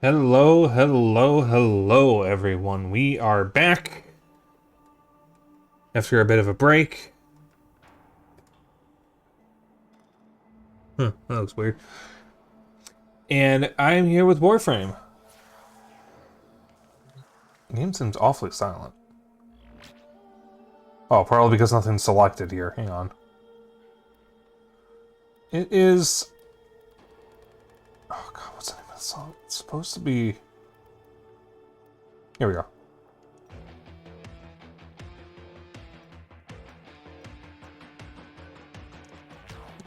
Hello, hello, hello, everyone. We are back after a bit of a break. That looks weird. And I'm here with Warframe. The game seems awfully silent. Oh, probably because nothing's selected here. Hang on. It is... Oh god, what's the name of the song? It's supposed to be... Here we go.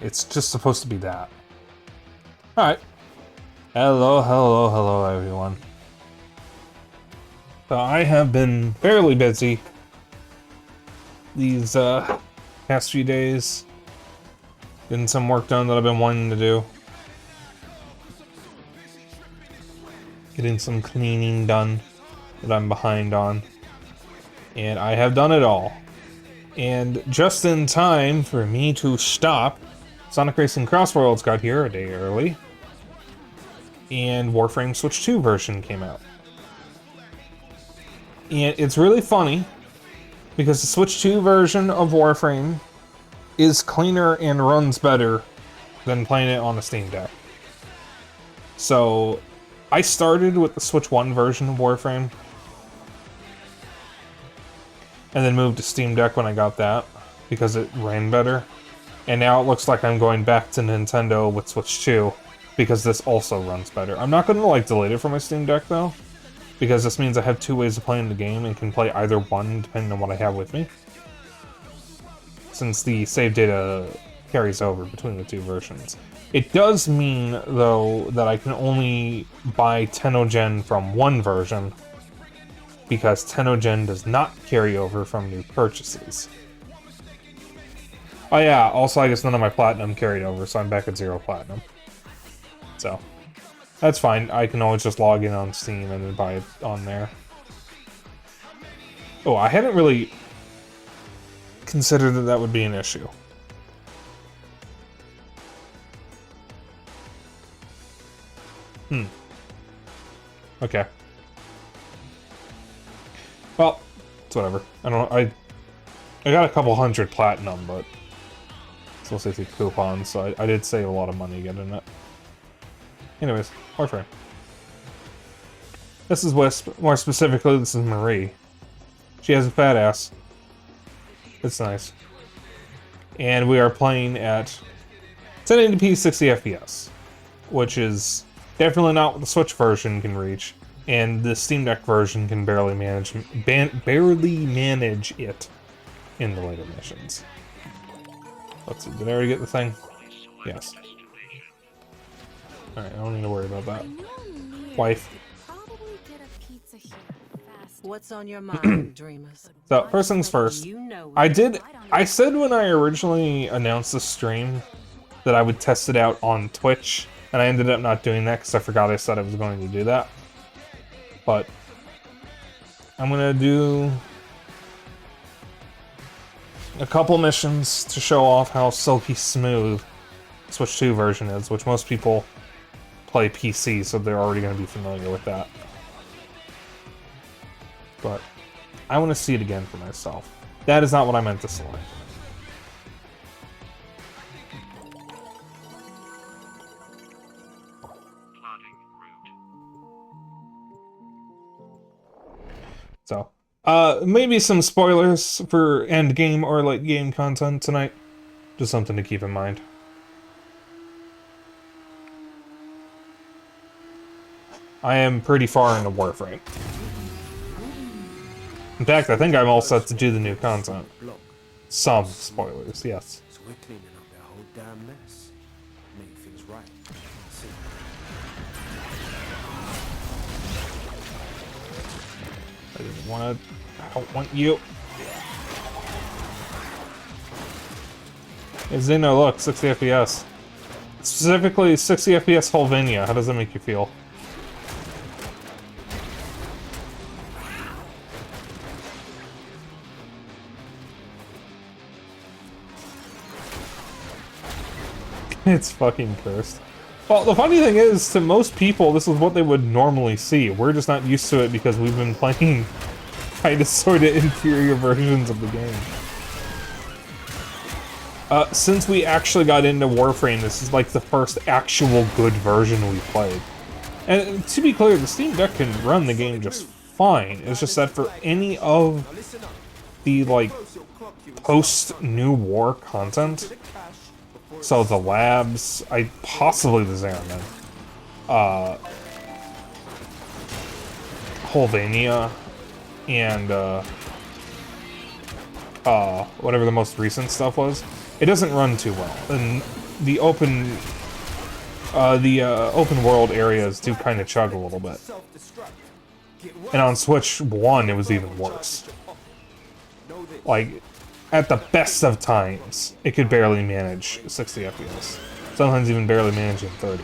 It's just supposed to be that. Alright. Hello, hello, hello, everyone. So I have been fairly busy these past few days. Getting some work done that I've been wanting to do. Getting some cleaning done that I'm behind on. And I have done it all. And just in time for me to stop, Sonic Racing Crossworlds got here a day early. And Warframe Switch 2 version came out. And it's really funny, because the Switch 2 version of Warframe is cleaner and runs better than playing it on the Steam Deck. So, I started with the Switch 1 version of Warframe, and then moved to Steam Deck when I got that, because it ran better. And now it looks like I'm going back to Nintendo with Switch 2, because this also runs better. I'm not going to delete it from my Steam Deck though, because this means I have two ways of playing the game and can play either one depending on what I have with me. Since the save data carries over between the two versions. It does mean, though, that I can only buy Tenogen from one version, because Tenogen does not carry over from new purchases. Oh yeah, also I guess none of my Platinum carried over, so I'm back at 0 Platinum. So, that's fine. I can always just log in on Steam and then buy it on there. Oh, I hadn't really considered that that would be an issue. Okay. Well, it's whatever. I don't know. I got a couple hundred platinum, but it's mostly through coupons, so I did save a lot of money getting it. Anyways, Warframe. This is Wisp. More specifically, this is Marie. She has a fat ass. It's nice. And we are playing at 1080p 60 FPS, which is definitely not what the Switch version can reach, and the Steam Deck version can barely manage it in the later missions. Let's see, did I already get the thing? Yes. Alright, I don't need to worry about that. Wife. What's on your mind, dreamers? So, first things first. I said when I originally announced the stream that I would test it out on Twitch, and I ended up not doing that because I forgot I said I was going to do that. But I'm gonna do a couple missions to show off how silky smooth Switch 2 version is, which most people play PC, so they're already going to be familiar with that. But I want to see it again for myself. That is not what I meant to select. So, maybe some spoilers for end game or late game content tonight. Just something to keep in mind. I am pretty far into Warframe. In fact, I think I'm all set to do the new content. Some spoilers, yes. So we're cleaning up that whole damn mess. Make things right. See. I didn't want to... I don't want you. Hey, Xeno, look, 60 FPS. Specifically, 60 FPS Holvania. How does that make you feel? It's fucking cursed. Well, the funny thing is, to most people, this is what they would normally see. We're just not used to it because we've been playing kind of sort of inferior versions of the game. Since we actually got into Warframe, this is like the first actual good version we played. And to be clear, the Steam Deck can run the game just fine. It's just that for any of the, like, post-New War content, so the labs, possibly the Zeraman, Holvania, and, whatever the most recent stuff was, it doesn't run too well. And the open world areas do kind of chug a little bit. And on Switch 1, it was even worse. Like, at the best of times, it could barely manage 60 FPS. Sometimes even barely managing 30.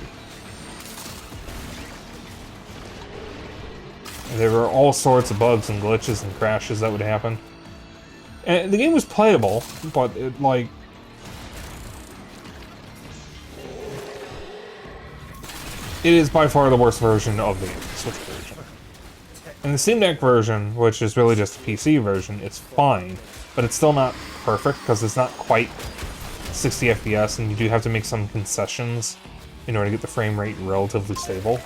And there were all sorts of bugs and glitches and crashes that would happen. And the game was playable, but it, like... it is by far the worst version of the Switch version. And the Steam Deck version, which is really just a PC version, it's fine. But it's still not perfect, because it's not quite 60 FPS, and you do have to make some concessions in order to get the frame rate relatively stable.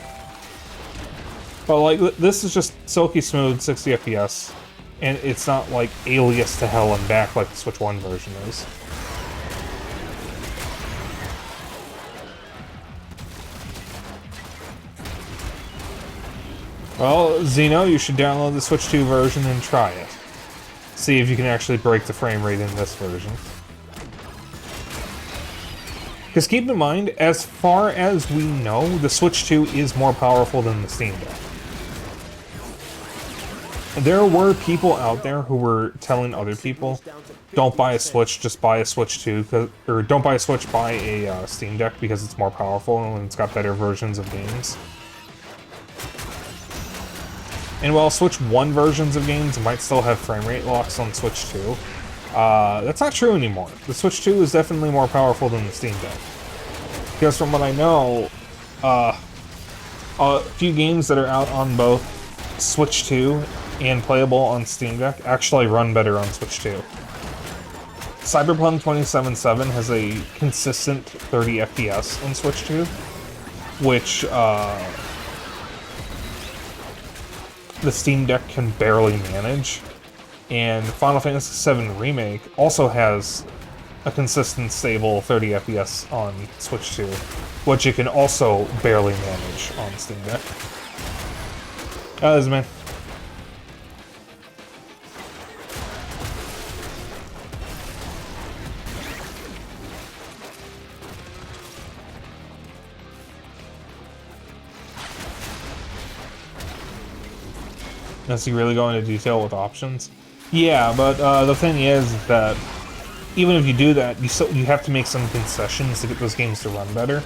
But, like, this is just silky smooth 60 FPS, and it's not, like, alias to hell and back like the Switch 1 version is. Well, Zeno, you should download the Switch 2 version and try it. See if you can actually break the frame rate in this version. Because keep in mind, as far as we know, the Switch 2 is more powerful than the Steam Deck. There were people out there who were telling other people, don't buy a Switch, just buy a Switch 2, or don't buy a Switch, buy a Steam Deck because it's more powerful and it's got better versions of games. And while Switch 1 versions of games might still have frame rate locks on Switch 2, that's not true anymore. The Switch 2 is definitely more powerful than the Steam Deck. Because from what I know, a few games that are out on both Switch 2 and playable on Steam Deck actually run better on Switch 2. Cyberpunk 2077 has a consistent 30 FPS on Switch 2, which, the Steam Deck can barely manage, and Final Fantasy VII Remake also has a consistent, stable 30 FPS on Switch 2, which you can also barely manage on Steam Deck. That is me. Does he really go into detail with options? Yeah, but the thing is that even if you do that, you have to make some concessions to get those games to run better.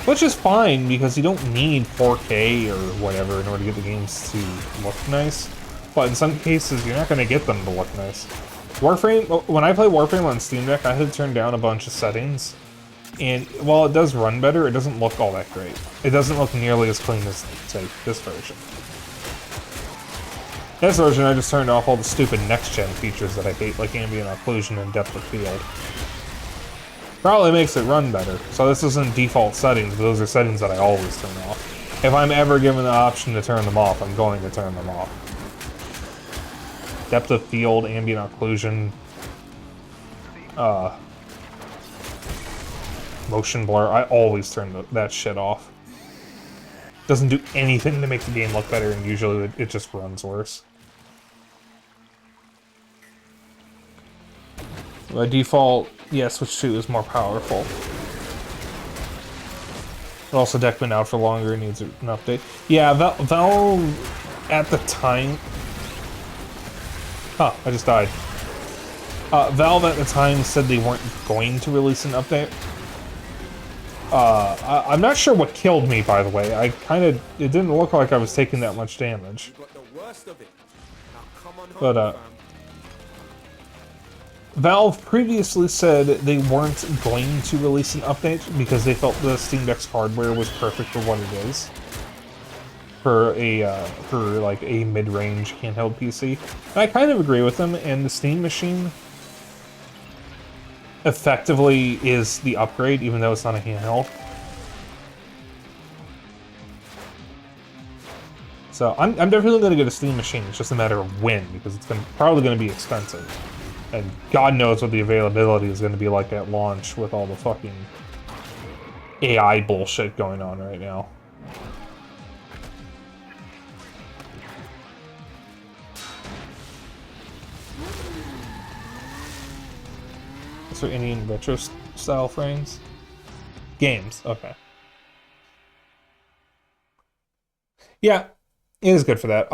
Which is fine, because you don't need 4K or whatever in order to get the games to look nice. But in some cases, you're not going to get them to look nice. Warframe, when I play Warframe on Steam Deck, I had to turn down a bunch of settings. And while it does run better, it doesn't look all that great. It doesn't look nearly as clean as, say, this version. This version, I just turned off all the stupid next-gen features that I hate, like ambient occlusion and depth of field. Probably makes it run better, so this isn't default settings, but those are settings that I always turn off. If I'm ever given the option to turn them off, I'm going to turn them off. Depth of field, ambient occlusion, motion blur, I always turn that shit off. Doesn't do anything to make the game look better, and usually it just runs worse. By default, yeah, Switch 2 is more powerful. But also, deck's been out for longer and needs an update. Yeah, Valve at the time... Huh, I just died. Valve at the time said they weren't going to release an update. I'm not sure what killed me, by the way. It didn't look like I was taking that much damage. But, Valve previously said they weren't going to release an update because they felt the Steam Deck's hardware was perfect for what it is. For like a mid-range handheld PC. And I kind of agree with them, and the Steam Machine effectively is the upgrade, even though it's not a handheld. So I'm definitely going to get a Steam Machine. It's just a matter of when, because it's probably going to be expensive. And God knows what the availability is going to be like at launch with all the fucking AI bullshit going on right now. Is there any retro style frames? Games, okay. Yeah, it is good for that.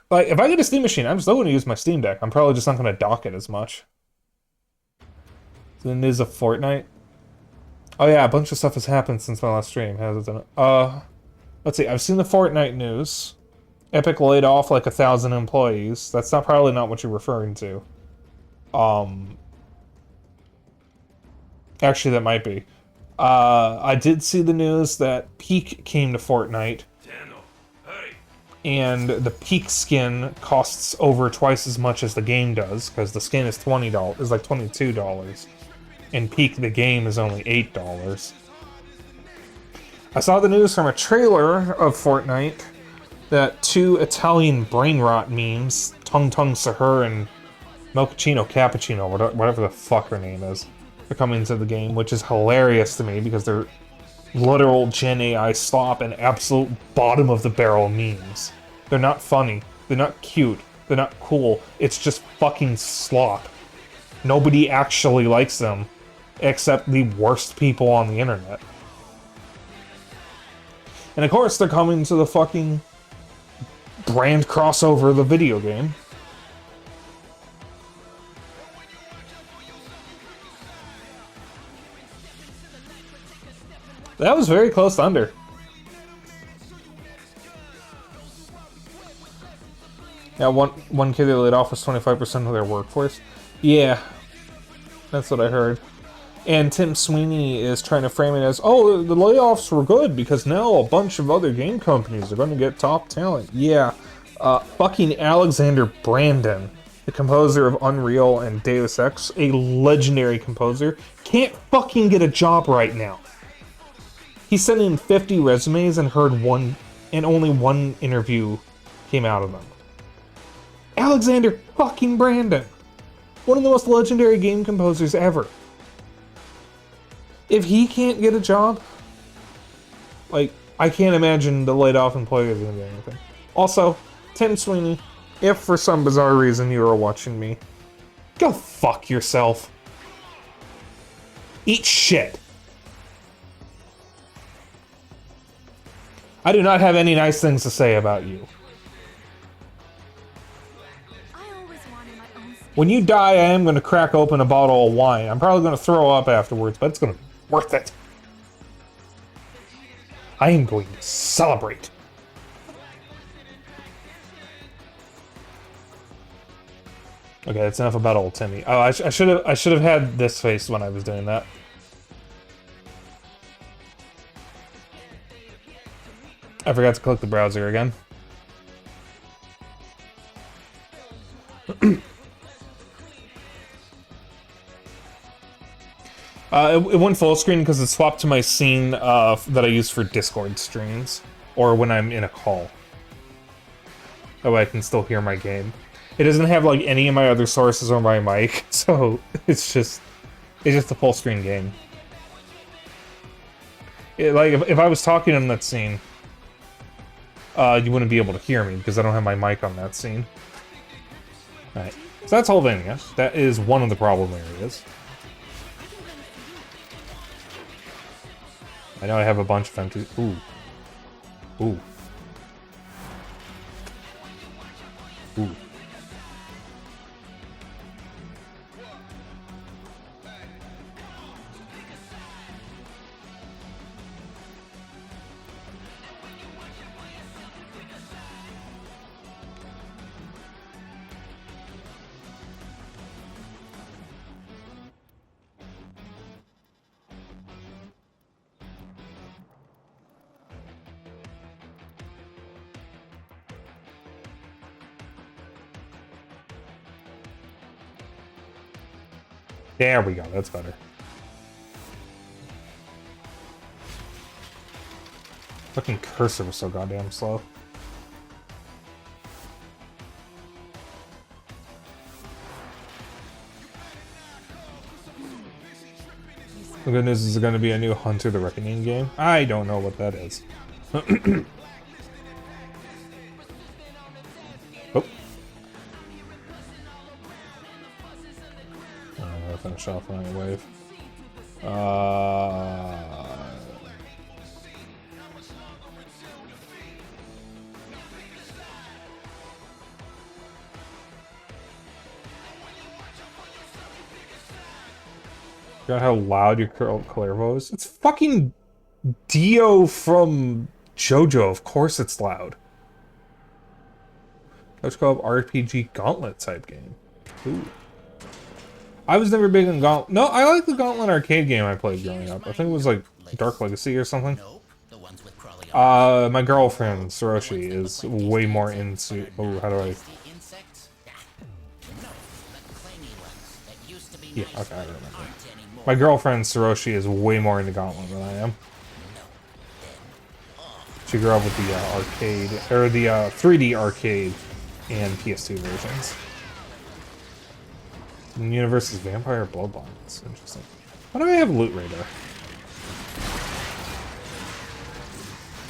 Like, if I get a Steam Machine, I'm still going to use my Steam Deck. I'm probably just not going to dock it as much. Then there's a Fortnite. Oh yeah, a bunch of stuff has happened since my last stream. Has it done? Let's see. I've seen the Fortnite news. Epic laid off like 1,000 employees. That's probably not what you're referring to. Actually, that might be. I did see the news that Peak came to Fortnite. And the Peak skin costs over twice as much as the game does, because the skin is $20, is like $22. And Peak, the game, is only $8. I saw the news from a trailer of Fortnite that 2 Italian brain rot memes, Tung Tung Sahur and Mochaccino Cappuccino, whatever the fuck her name is, are coming to the game, which is hilarious to me because they're literal Gen AI slop and absolute bottom of the barrel memes. They're not funny. They're not cute. They're not cool. It's just fucking slop. Nobody actually likes them except the worst people on the internet. And of course, they're coming to the fucking brand crossover of the video game. That was very close to under. Yeah, one kid they laid off was 25% of their workforce. Yeah, that's what I heard. And Tim Sweeney is trying to frame it as, oh, the layoffs were good because now a bunch of other game companies are going to get top talent. Yeah, fucking Alexander Brandon, the composer of Unreal and Deus Ex, a legendary composer, can't fucking get a job right now. He sent in 50 resumes and only one interview came out of them. Alexander fucking Brandon, one of the most legendary game composers ever. If he can't get a job, like, I can't imagine the laid off employers are gonna do anything. Also, Tim Sweeney, if for some bizarre reason you are watching me, go fuck yourself. Eat shit. I do not have any nice things to say about you. When you die, I am going to crack open a bottle of wine. I'm probably going to throw up afterwards, but it's going to be worth it. I am going to celebrate. Okay, that's enough about old Timmy. Oh, I should have had this face when I was doing that. I forgot to click the browser again. It went full screen because it swapped to my scene that I use for Discord streams, or when I'm in a call. That way I can still hear my game. It doesn't have like any of my other sources on my mic, so it's just a full screen game. Like if I was talking in that scene, you wouldn't be able to hear me because I don't have my mic on that scene. Alright, so that's Holvania. That is one of the problem areas. I know I have a bunch of empty. Ooh. Ooh. Ooh. There we go, that's better. Fucking cursor was so goddamn slow. The good news is going to be a new Hunter the Reckoning game. I don't know what that is. Oh. I'm gonna finish off my wave. Forgot how loud your Clervo is? It's fucking Dio from JoJo. Of course it's loud. Let's go up RPG Gauntlet type game. Ooh. I was never big on Gauntlet. No, I like the Gauntlet arcade game I played growing up. I think it was like Dark Legacy or something. My girlfriend, Soroshi, is way more into... Oh, how do I... Yeah, okay, I remember. My girlfriend, Soroshi, is way more into Gauntlet than I am. She grew up with the arcade, or the 3D arcade and PS2 versions. And the universe is Vampire Bloodline. That's interesting. Why do I have Loot Radar?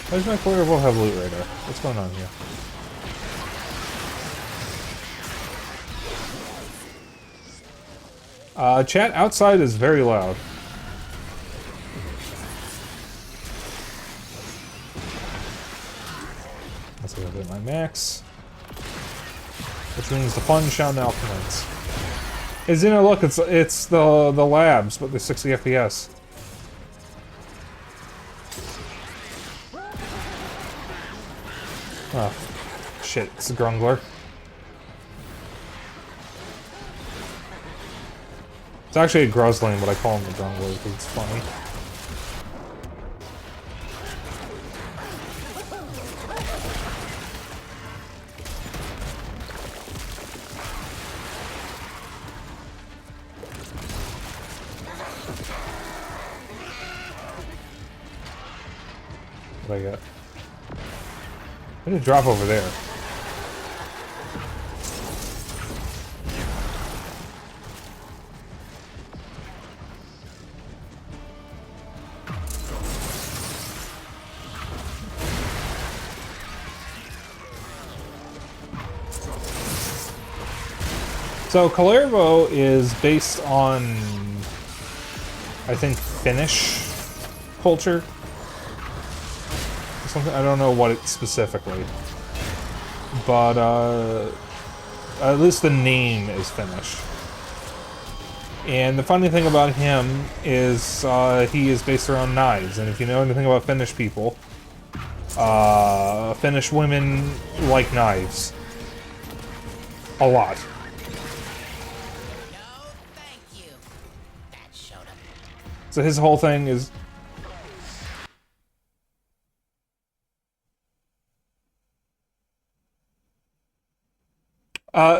Why does my Clervo have Loot Radar? What's going on here? Chat outside is very loud. Let's go get my max. Which means the fun shall now commence. Hey Zeno, look, it's the labs, but they're 60 FPS. Oh, shit, it's a Grungler. It's actually a Grozling, but I call him the Grungler because it's funny. What do I get? I did a drop over there. So Clervo is based on, I think, Finnish culture. Something, I don't know what it specifically, but at least the name is Finnish. And the funny thing about him is he is based around knives, and if you know anything about Finnish people, Finnish women like knives. A lot. So his whole thing is...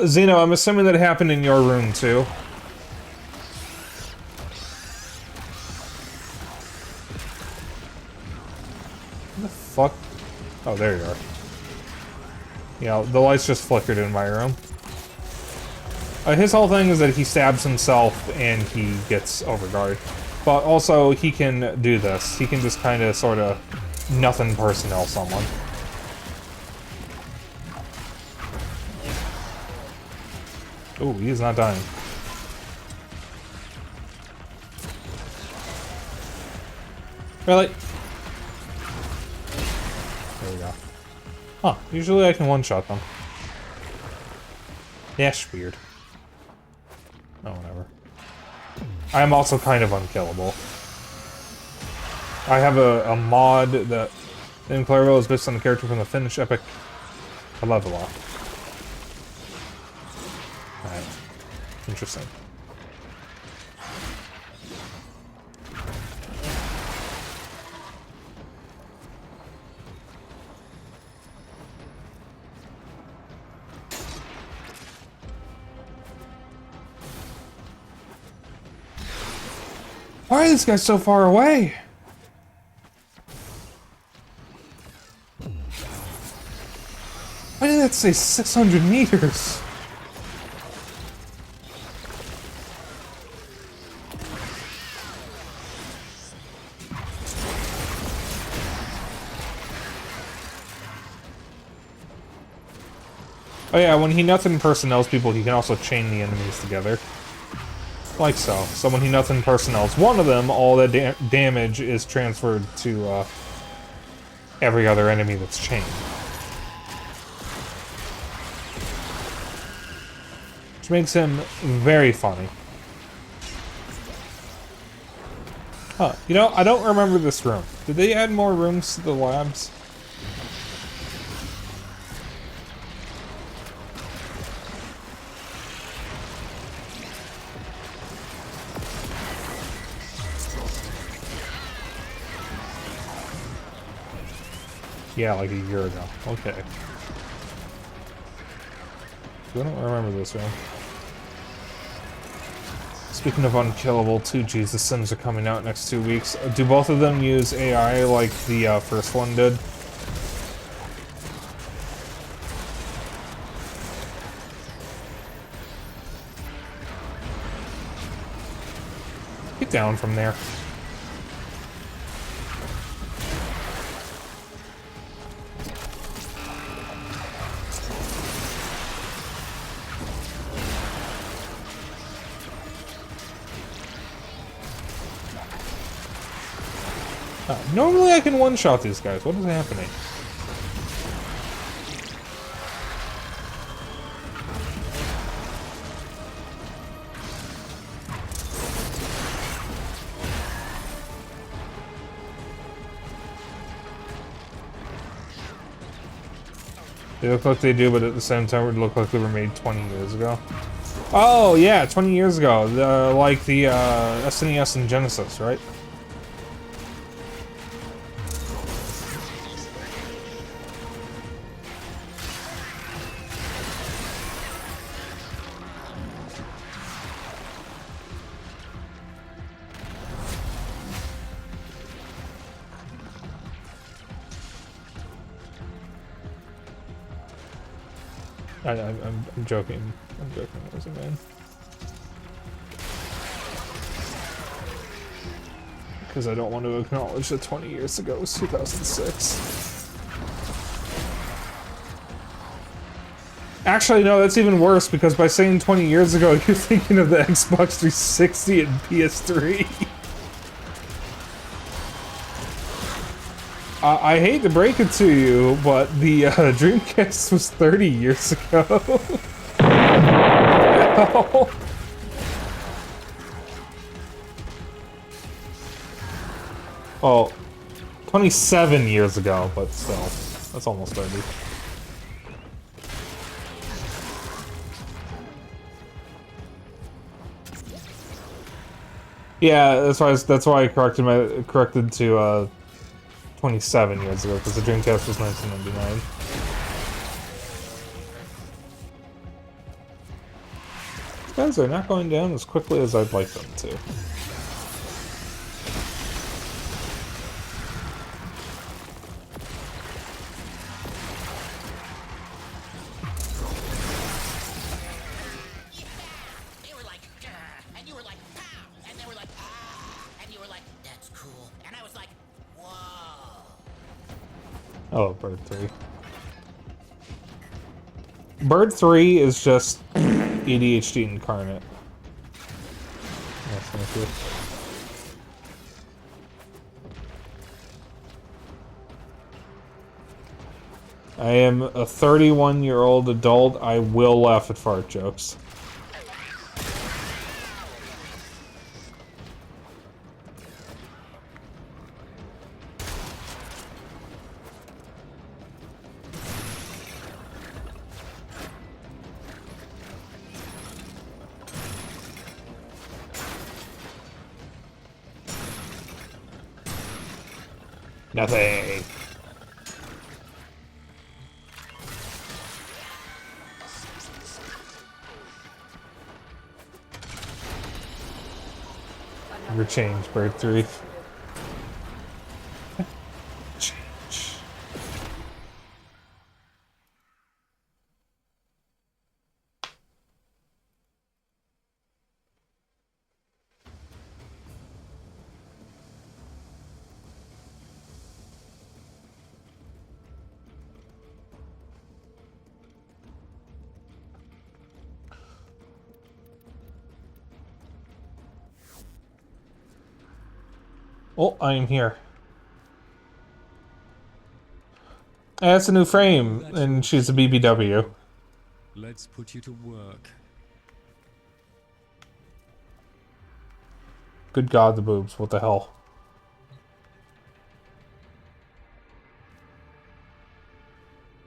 Zeno, I'm assuming that happened in your room, too. What the fuck? Oh, there you are. Yeah, the lights just flickered in my room. His whole thing is that he stabs himself and he gets overguard. But also, he can do this. He can just kind of, sort of, nothing personnel someone. Ooh, he is not dying. Really? There we go. Huh, usually I can one-shot them. Yes, weird. Oh, whatever. I am also kind of unkillable. I have a mod that in Clervo is based on the character from the Finnish epic Kalevala. Alright. Interesting. Why are these guys so far away? Why did that say 600 meters? Oh yeah, when he nothing personnels people, he can also chain the enemies together. Like so. So when he nothing personnels one of them, all the damage is transferred to every other enemy that's chained. Which makes him very funny. Huh. You know, I don't remember this room. Did they add more rooms to the labs? Yeah, like a year ago. Okay. I don't remember this room. Speaking of unkillable, 2Gs, the Sims are coming out next 2 weeks. Do both of them use AI like the first one did? Get down from there. Normally I can one-shot these guys. What is happening? They look like they do, but at the same time it look like they were made 20 years ago. Oh, yeah, 20 years ago. Like the SNES and Genesis, right? I'm joking. I'm joking, wasn't man. Because I don't want to acknowledge that 20 years ago was 2006. Actually, no, that's even worse, because by saying 20 years ago, you're thinking of the Xbox 360 and PS3. I hate to break it to you, but the Dreamcast was 30 years ago. Ow. Oh, 27 years ago, but still, that's almost 30. Yeah, that's why I corrected to 27 years ago, because the Dreamcast was 1999. These guys are not going down as quickly as I'd like them to. They were like, and you were like, pow, and they were like, and you were like, that's cool, and I was like, whoa. Oh, Bird 3. Bird 3 is just ADHD incarnate. Yes, thank you. I am a 31-year-old adult. I will laugh at fart jokes. Nothing. Your change, Bird 3. Oh, I am here. That's a new frame, and she's a BBW. Let's put you to work. Good God, the boobs. What the hell?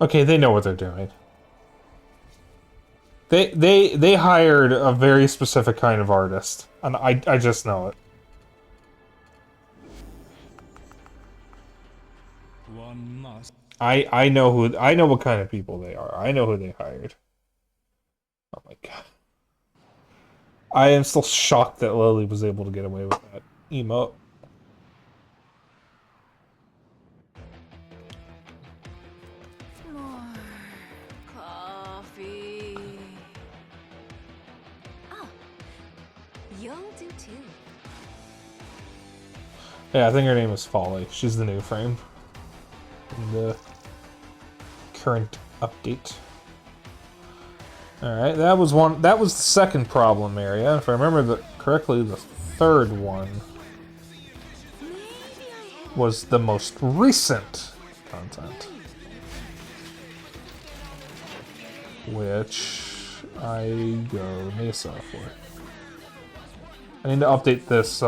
Okay, they know what they're doing. They hired a very specific kind of artist, and I just know it. One must. I know what kind of people they are. I know who they hired. Oh my God. I am still shocked that Lily was able to get away with that emote. More coffee. Oh, you'll do too. Yeah, I think her name is Folly. She's the new frame in the current update. Alright, that was the second problem area. If I remember correctly, the third one was the most recent content. Which I go Mesa for. I need to update this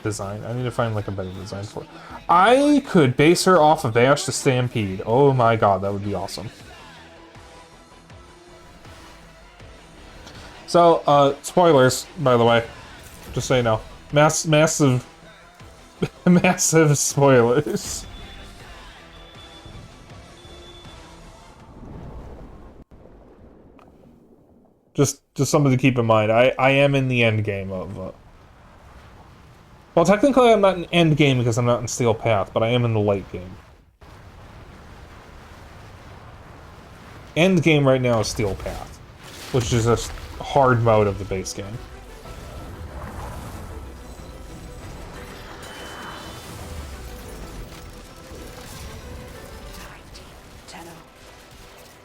design. I need to find like a better design for it. I could base her off of Ash to Stampede. Oh my God, that would be awesome. So, spoilers, by the way. Just so you know. Massive... massive spoilers. Just something to keep in mind. I am in the end game of... Well, technically I'm not in end game because I'm not in Steel Path, but I am in the late game. End game right now is Steel Path, which is a hard mode of the base game. Tenno,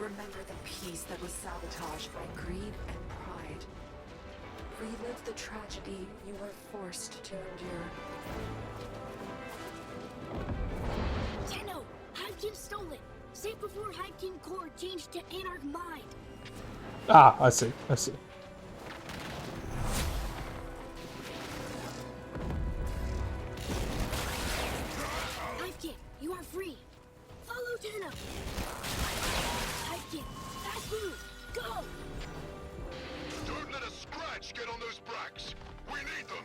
remember the peace that was sabotaged by greed and pride. Relive the tragedy you were forced to endure. Tenno, Hydekin stole it. Safe before Hydekin Core changed to Anarch Mind. Ah, I see. I see. Hydekin, you are free. Follow Tenno. Hydekin, fast move. Go. Don't let a scratch get on those bracks. We need them.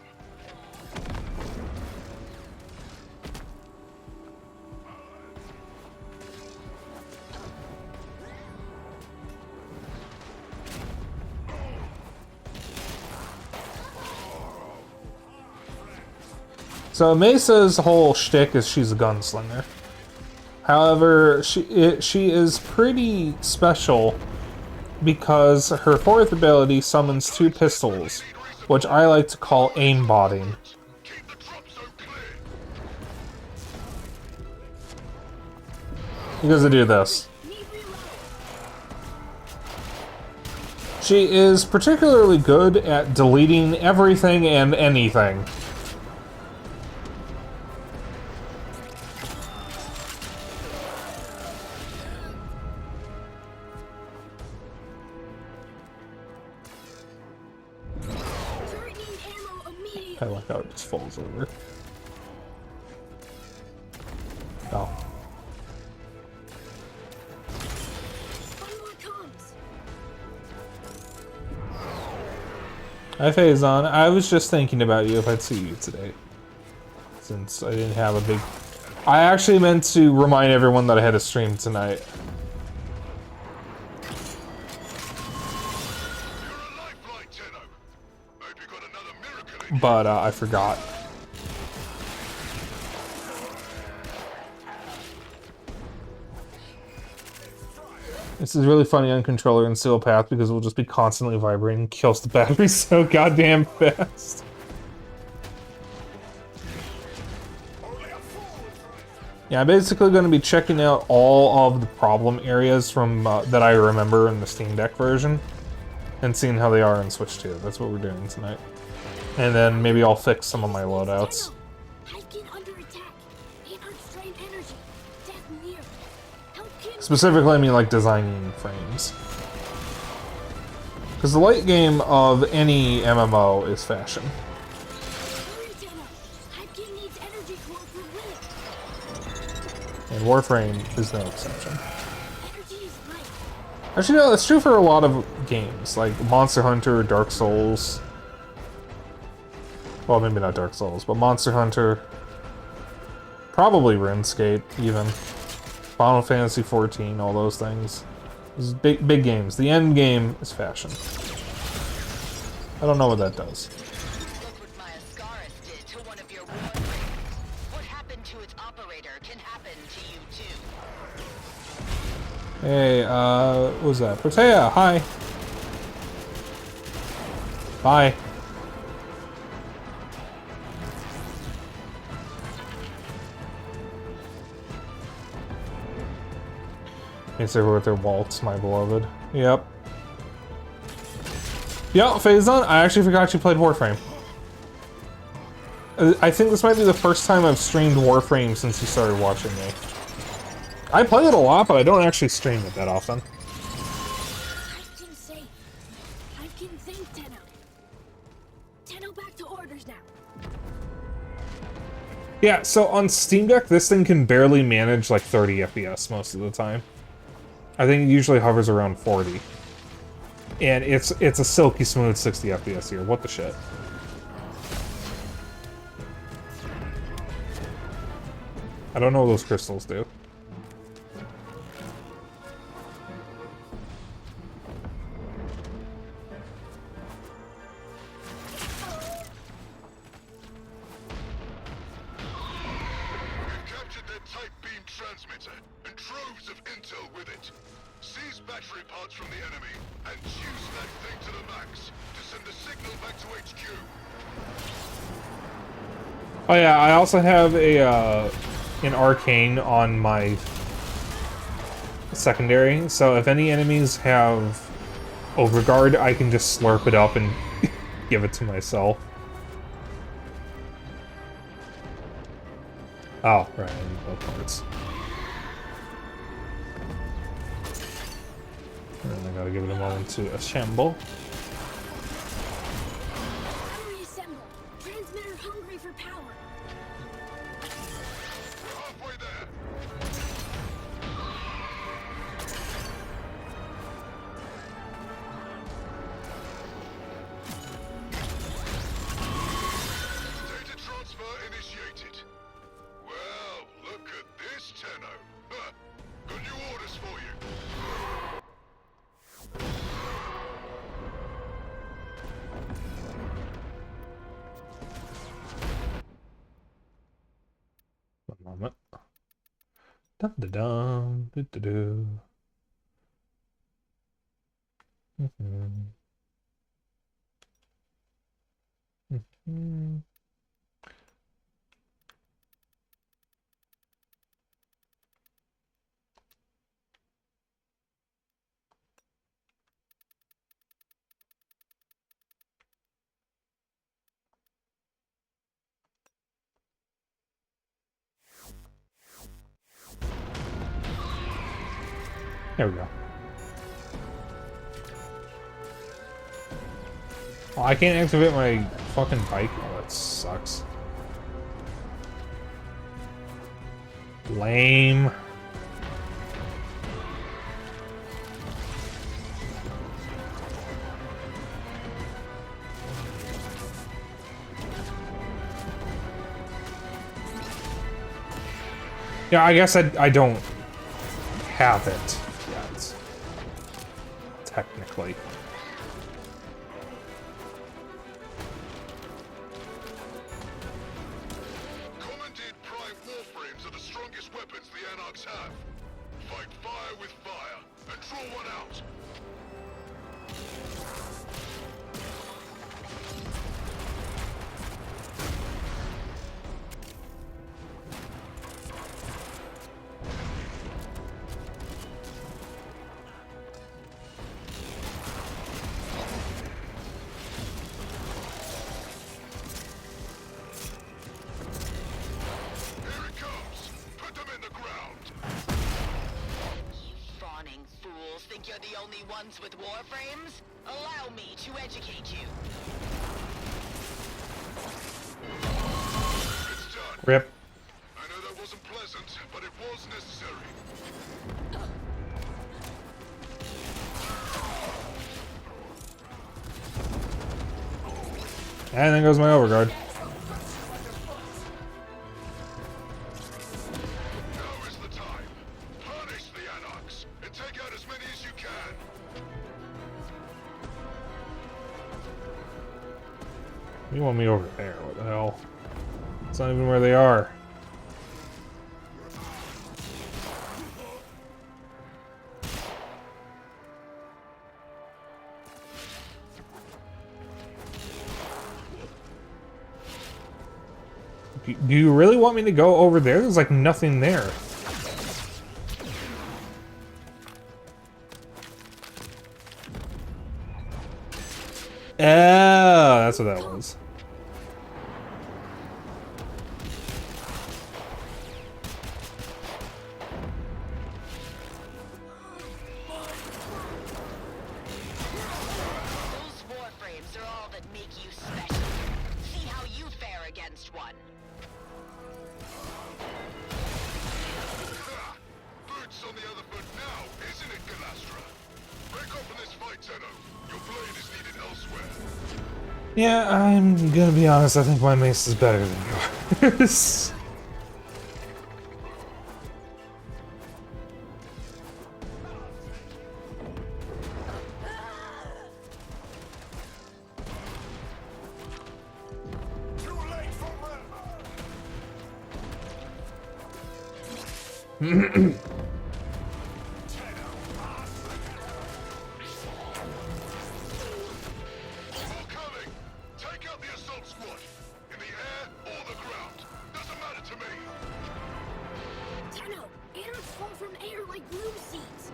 So Mesa's whole shtick is she's a gunslinger. However, she is pretty special because her fourth ability summons two pistols, which I like to call aimbotting. Keep the drop zone clear. Because I do this. She is particularly good at deleting everything and anything. I like how it just falls over. Oh. Hi Faison, I was just thinking about you if I'd see you today. Since I didn't have a big... I actually meant to remind everyone that I had a stream tonight. You're a lifeline, Tenno. Hope you got another miracle but I forgot. This is really funny on controller and Steel Path because it will just be constantly vibrating, kills the battery so goddamn fast. Yeah, I'm basically going to be checking out all of the problem areas from that I remember in the Steam Deck version and seeing how they are in Switch 2. That's what we're doing tonight. And then maybe I'll fix some of my loadouts. Specifically, I mean like designing frames. Because the late game of any MMO is fashion. And Warframe is no exception. Actually, no, that's true for a lot of games, like Monster Hunter, Dark Souls. Well, maybe not Dark Souls, but Monster Hunter. Probably RuneScape, even. Final Fantasy XIV, all those things. These big games. The end game is fashion. I don't know what that does. Look what my Ascaris did to one of your Warframes. What happened to its operator can happen to you too. Hey, what was that? Protea, hi. Bye. It's over with their waltz, my beloved. Yep. Yep, Phazon, I actually forgot you played Warframe. I think this might be the first time I've streamed Warframe since you started watching me. I play it a lot, but I don't actually stream it that often. I can thank Tenno. Tenno, back to orders now. Yeah, so on Steam Deck, this thing can barely manage like 30 FPS most of the time. I think it usually hovers around 40. And it's a silky smooth 60 FPS here. What the shit? I don't know what those crystals do. Transmitter and troves of intel with it. Seize battery parts from the enemy and use that thing to the max to send a signal back to HQ. Oh yeah, I also have a an arcane on my secondary, so if any enemies have overguard, I can just slurp it up and give it to myself. Oh, right, I need both parts. And I gotta give it a moment to assemble. Reassemble. Transmitter hungry for power. We're halfway there. Data transfer initiated. Well, look at this, Tenno. Huh. Got new orders for you. One moment. Dun da dum, do do do. There we go. Oh, I can't activate my fucking bike. Oh, that sucks. Lame. Yeah, I guess I don't have it yet. Technically. the Anarchs have. Fight fire with fire, and draw one out. Here it comes. Put them in the ground. You fawning fools think you're the only ones with Warframes? Allow me to educate you. It's done. Rip. I know that wasn't pleasant, but it was necessary. And there goes my overguard. Now is the time. Punish the Anarchs, and take out as many as you can. You want me over there? What the hell? It's not even where they are. Do you really want me to go over there? There's like nothing there. Oh, that's what that was. Those Warframes are all that make you special. See how you fare against one. Ha! Boots on the other foot now, isn't it, Galastra? Break off in this fight, Tenno. Your blade is needed elsewhere. Yeah, I'm gonna be honest, I think my mace is better than yours. More coming! Take out the assault squad! In the air or the ground. Doesn't matter to me. Tenno, Anarchs fall from air like bloom seeds.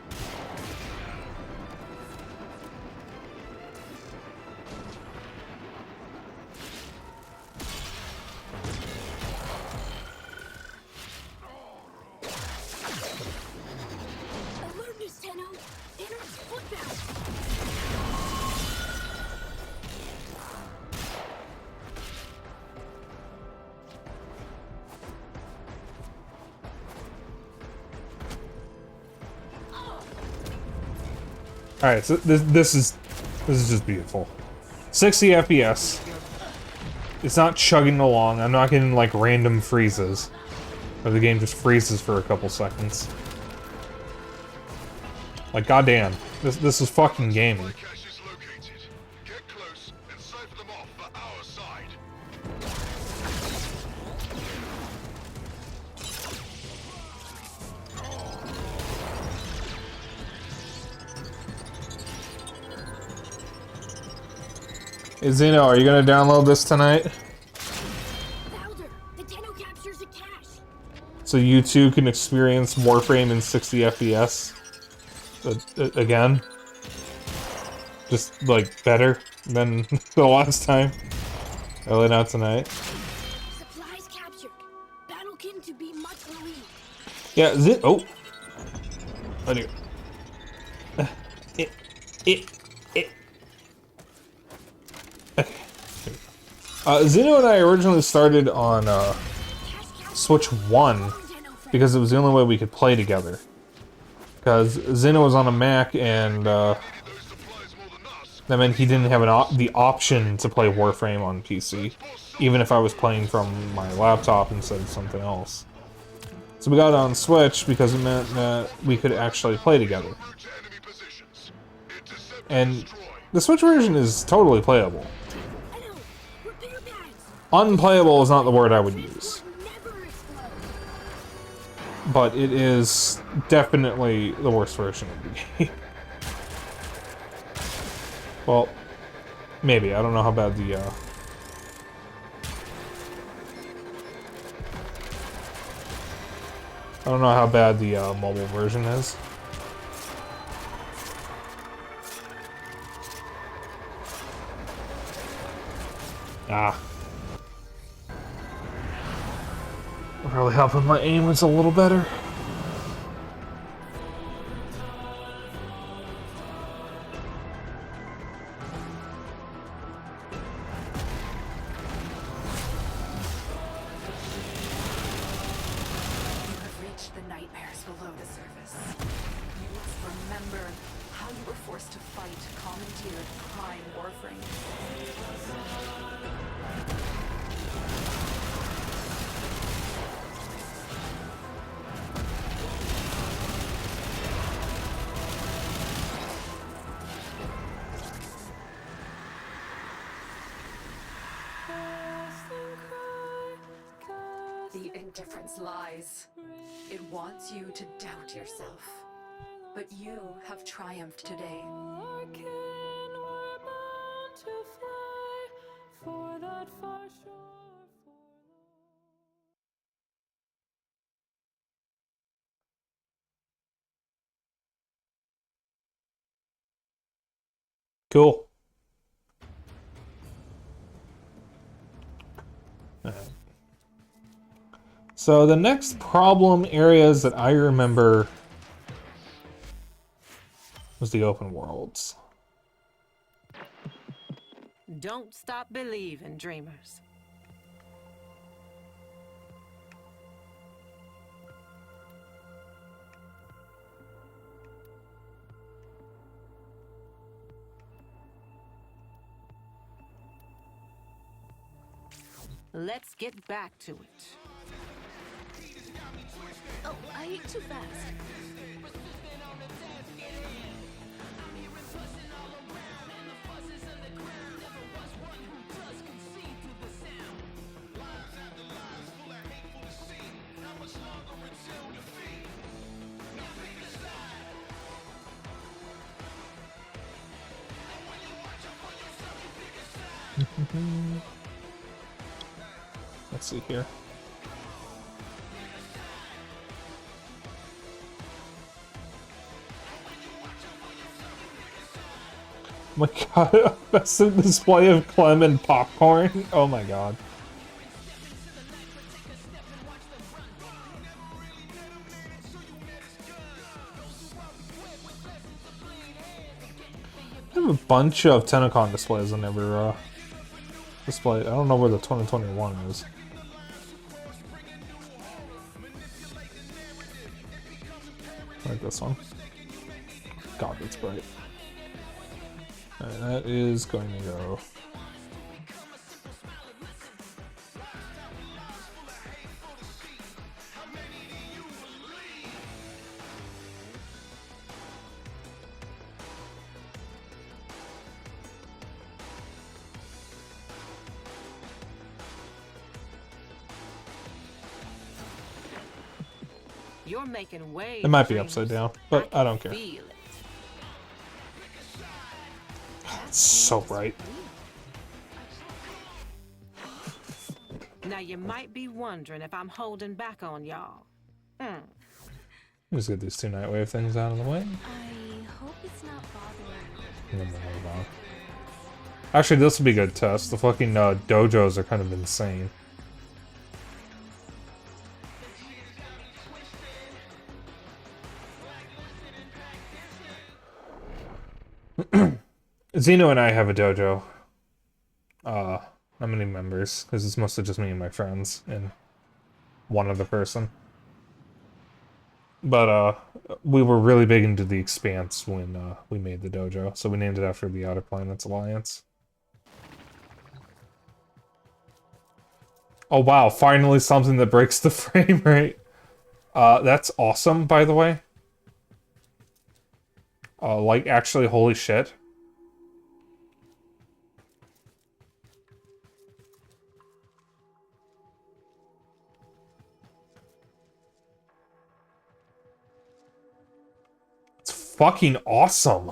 Alertness, Tenno! Anarchs footbound! Alright, so this is just beautiful. 60 FPS. It's not chugging along. I'm not getting like random freezes. Or the game just freezes for a couple seconds. Like goddamn. This is fucking gaming. My cache is located. Get close and cipher them off for our side. Hey Zeno, are you gonna download this tonight? Louder! The Tenno captures a cache! So you too can experience Warframe in 60 FPS? Again? Just, like, better than the last time? Early out tonight? Supplies captured. Battlekin to be much relieved. Yeah, oh! Oh dear. Okay. Zeno and I originally started on Switch 1 because it was the only way we could play together. Because Zeno was on a Mac and that meant he didn't have the option to play Warframe on PC, even if I was playing from my laptop instead of something else. So we got it on Switch because it meant that we could actually play together. And the Switch version is totally playable. Repair pads. Unplayable is not the word I would use. Never explode. but it is definitely the worst version of the game. Well, maybe. I don't know how bad the, I don't know how bad the, mobile version is. Ah. Really helping my aim was a little better. You have reached the nightmares below the surface. You must remember how you were forced to fight commandeered prime Warframe. The indifference lies. It wants you to doubt yourself. But you have triumphed today. Cool. So the next problem areas that I remember was the open worlds. Don't stop believing, dreamers. Let's get back to it. Oh, I ate too fast. Let's see here. Oh my god, that's a display of Clem and popcorn. Oh my god. I have a bunch of Tenacon displays I never display. I don't know where the 2021 is. Like this one. God, that's bright. Alright, that is going to go. You're making waves. It might be dreamers. upside down, but I don't care. Feel it. It's so bright. Now you might be wondering if I'm holding back on y'all. Let's get these two Nightwave things out of the way. I hope it's not bothering. And then we'll move on. Actually, this will be a good test. The fucking dojos are kind of insane. Zeno and I have a dojo. Not many members, because it's mostly just me and my friends, and one other person. But, we were really big into the Expanse when, we made the dojo, so we named it after the Outer Planets Alliance. Oh wow, finally something that breaks the frame rate. That's awesome, by the way. Like, actually, holy shit. fucking awesome.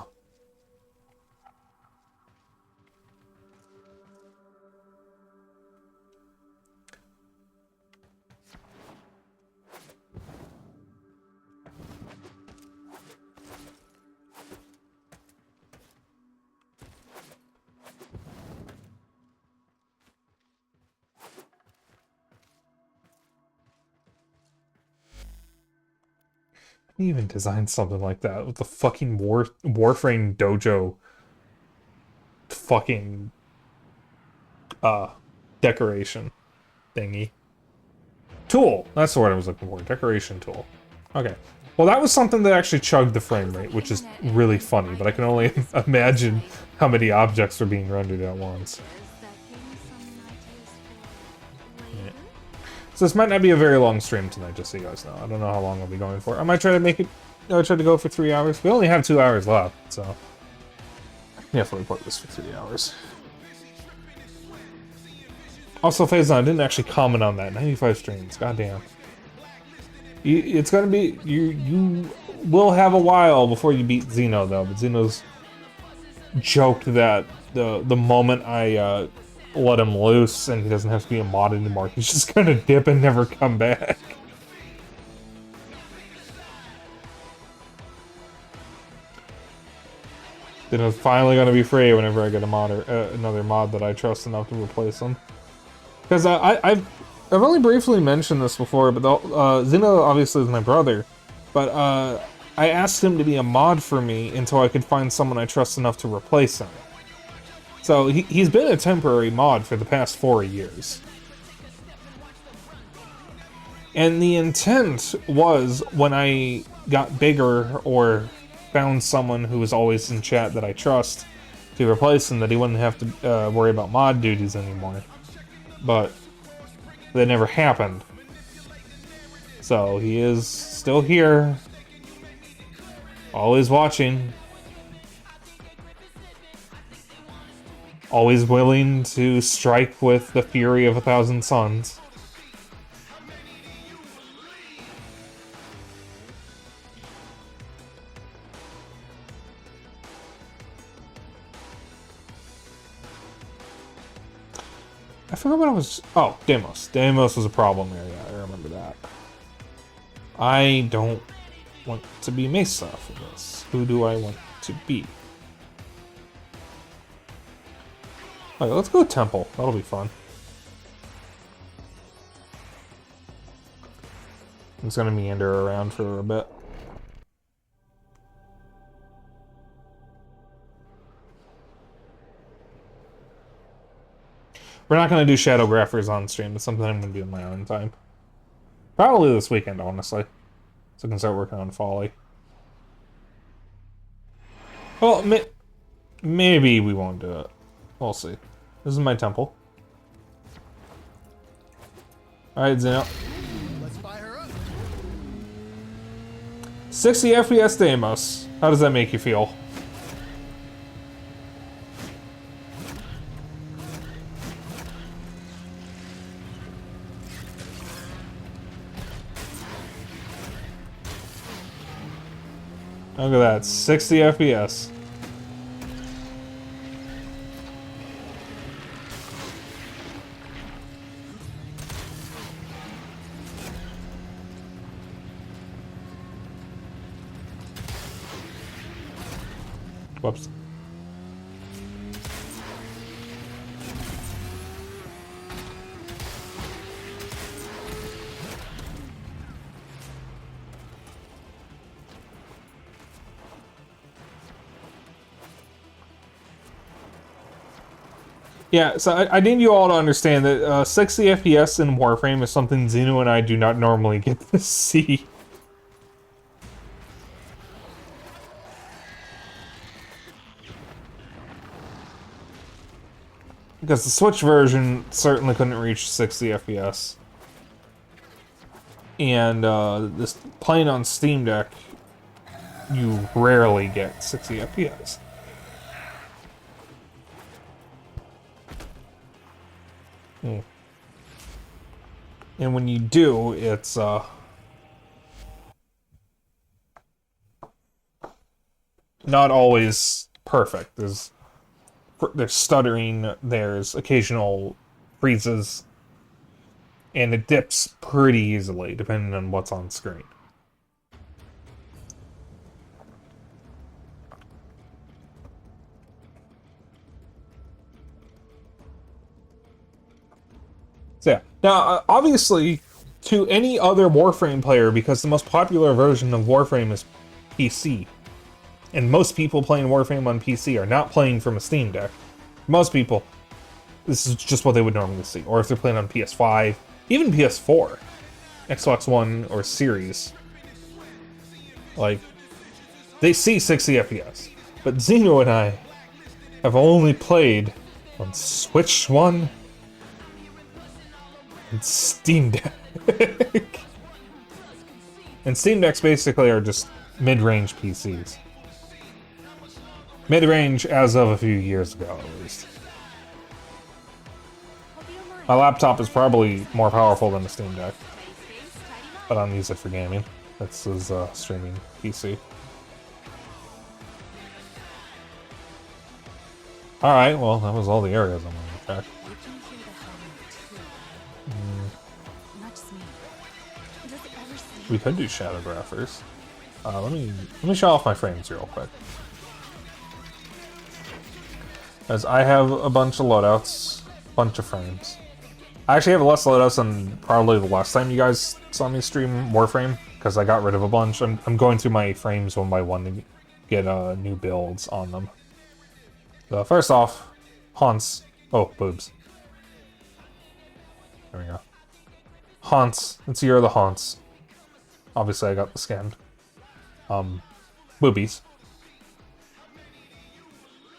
He even designed something like that with the fucking Warframe dojo fucking decoration thingy. Tool. That's the word I was looking for. Decoration tool. Okay. Well, that was something that actually chugged the frame rate, which is really funny, but I can only imagine how many objects are being rendered at once. Yeah. So this might not be a very long stream tonight, just so you guys know. I don't know how long I'll be going for. I might try to make it... I tried to go for 3 hours. We only have 2 hours left, so... yeah, if I record this for 3 hours. Also, Phazon, I didn't actually comment on that. 95 streams, goddamn. It's gonna be... You will have a while before you beat Xeno, though. But Xeno's joked that the moment I let him loose and he doesn't have to be a mod anymore, he's just gonna dip and never come back. Then it's finally gonna be free whenever I get a mod or another mod that I trust enough to replace him. Because I've only briefly mentioned this before, but Xeno obviously is my brother. But I asked him to be a mod for me until I could find someone I trust enough to replace him. So he's been a temporary mod for the past 4 years. And the intent was, when I got bigger or found someone who was always in chat that I trust to replace him, that he wouldn't have to worry about mod duties anymore. But that never happened. So he is still here, always watching, always willing to strike with the fury of 1,000 suns. I forgot what I was... oh, Deimos. Deimos was a problem area. I remember that. I don't want to be Mesa for this. Who do I want to be? Alright, let's go Temple. That'll be fun. I'm just gonna meander around for a bit. We're not going to do Shadow Graphers on stream. It's something I'm going to do in my own time. Probably this weekend, honestly. So I can start working on Folly. Well, maybe we won't do it. We'll see. This is my temple. Alright, Xeno. Let's fire her up. 60 FPS Deimos. How does that make you feel? Look at that, 60 FPS. Whoops. Yeah, so I need you all to understand that 60 FPS in Warframe is something Xeno and I do not normally get to see. Because the Switch version certainly couldn't reach 60 FPS. And this playing on Steam Deck, you rarely get 60 FPS. And when you do, it's not always perfect. There's stuttering, there's occasional freezes, and it dips pretty easily depending on what's on screen. So yeah. Now, obviously, to any other Warframe player, because the most popular version of Warframe is PC, and most people playing Warframe on PC are not playing from a Steam Deck. Most people, this is just what they would normally see. Or if they're playing on PS5, even PS4, Xbox One, or Series, like, they see 60 FPS. But Zeno and I have only played on Switch 1 and Steam Deck. And Steam Decks basically are just mid-range PCs. Mid-range as of a few years ago, at least. My laptop is probably more powerful than the Steam Deck, but I don't use it for gaming. This is a streaming PC. Alright, well, that was all the areas I'm going to check. We could do shadographers. Let me show off my frames real quick. As I have a bunch of loadouts, bunch of frames. I actually have less loadouts than probably the last time you guys saw me stream Warframe, because I got rid of a bunch. I'm going through my frames one by one to get new builds on them. So first off, haunts. Oh, boobs. There we go. Haunts. It's Year of the Haunts. Obviously, I got the scanned. Boobies.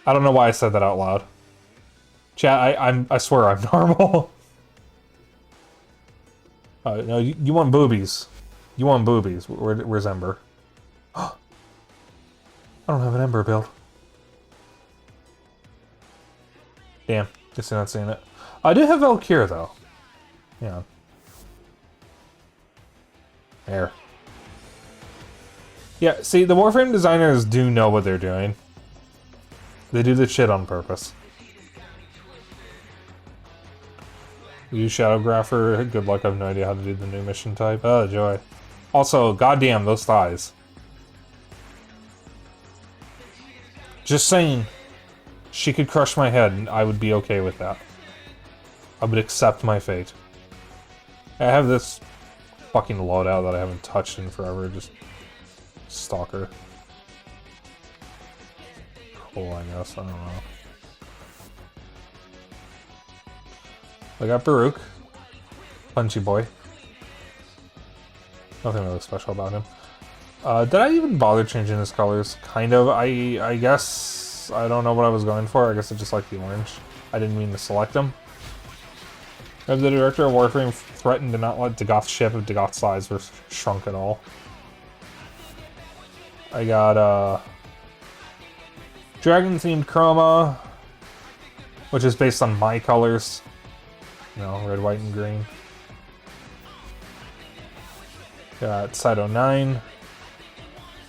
I don't know why I said that out loud. Chat, I swear I'm normal. No, you want boobies. You want boobies. Where's Ember? I don't have an Ember build. Damn, guess you're not seeing it. I do have Valkyr though. Yeah. There. Yeah, see, the Warframe designers do know what they're doing. They do the shit on purpose. You Shadowgrapher, good luck, I have no idea how to do the new mission type. Oh, joy. Also, goddamn, those thighs. Just saying, she could crush my head and I would be okay with that. I would accept my fate. I have this fucking loadout that I haven't touched in forever, just stalker. Cool, I guess, I don't know. I got Baruch. Punchy boy. Nothing really special about him. Did I even bother changing his colors? Kind of. I guess I don't know what I was going for. I guess I just like the orange. I didn't mean to select him. If the director of Warframe threatened to not let Dagoth's ship of Dagoth's size were shrunk at all. I got dragon-themed chroma, which is based on my colors. You know, red, white, and green. Got Cyto 9.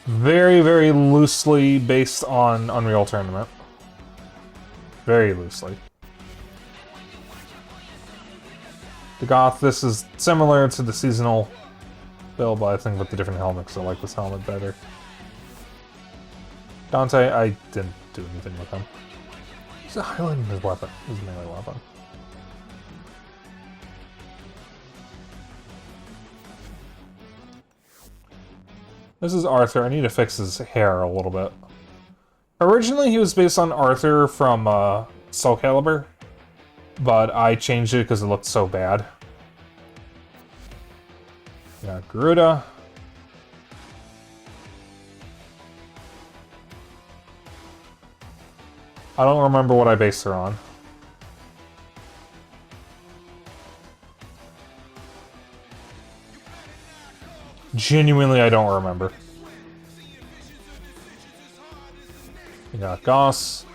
Very, very loosely based on Unreal Tournament. Very loosely. The Goth, this is similar to the seasonal build, but I think with the different helmet, because I like this helmet better. Dante, I didn't do anything with him. He's highlighting his weapon, his melee weapon. This is Arthur. I need to fix his hair a little bit. Originally, he was based on Arthur from Soul Calibur, but I changed it because it looked so bad. Yeah, Garuda. I don't remember what I based her on. Genuinely, I don't remember. We got Goss.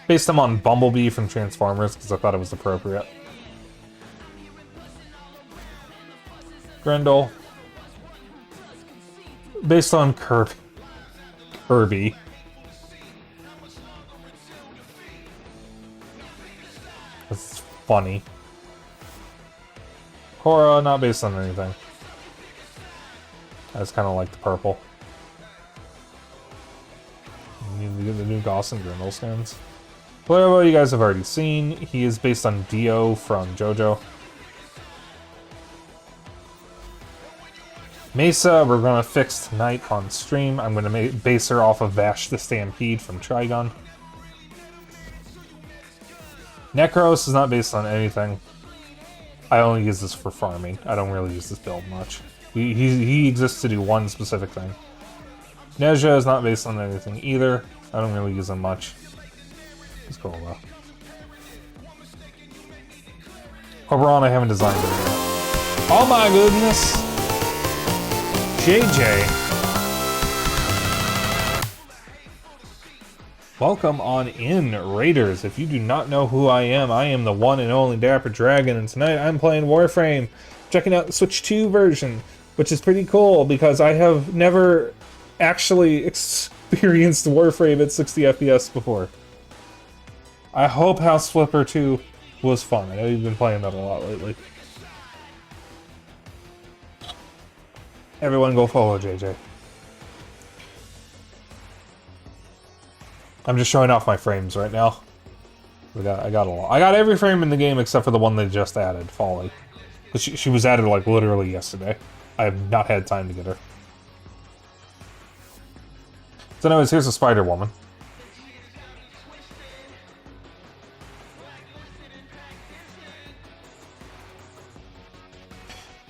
Based him on Bumblebee from Transformers, because I thought it was appropriate. Grendel. Based on Kirby. funny. Korra, not based on anything. I just kind of like the purple. You need to get the new Goss and Grindel skins. Well, you guys have already seen. He is based on Dio from JoJo. Mesa, we're going to fix tonight on stream. I'm going to base her off of Vash the Stampede from Trigun. Necros is not based on anything. I only use this for farming. I don't really use this build much. He exists to do one specific thing. Nezha is not based on anything either. I don't really use him much. He's cool though. Oberon I haven't designed him yet. Oh my goodness! JJ. Welcome on in, Raiders. If you do not know who I am the one and only Dapper Dragon, and tonight I'm playing Warframe, checking out the Switch 2 version, which is pretty cool because I have never actually experienced Warframe at 60 FPS before. I hope House Flipper 2 was fun. I know you've been playing that a lot lately. Everyone go follow JJ. I'm just showing off my frames right now. I got a lot. I got every frame in the game except for the one they just added, Folly. She was added like literally yesterday. I have not had time to get her. So anyways, here's a Spider-Woman.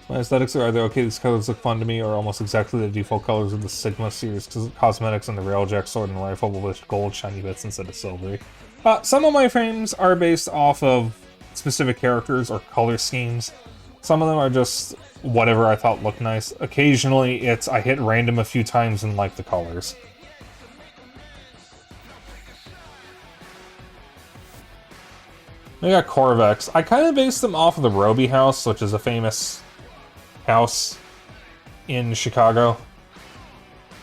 My aesthetics are either okay, these colors look fun to me, or almost exactly the default colors of the Sigma series cosmetics and the Railjack sword and rifle with gold shiny bits instead of silvery. Some of my frames are based off of specific characters or color schemes. Some of them are just whatever I thought looked nice. Occasionally it's I hit random a few times and like the colors. I got Corvex. I kind of based them off of the Roby house, which is a famous house in Chicago,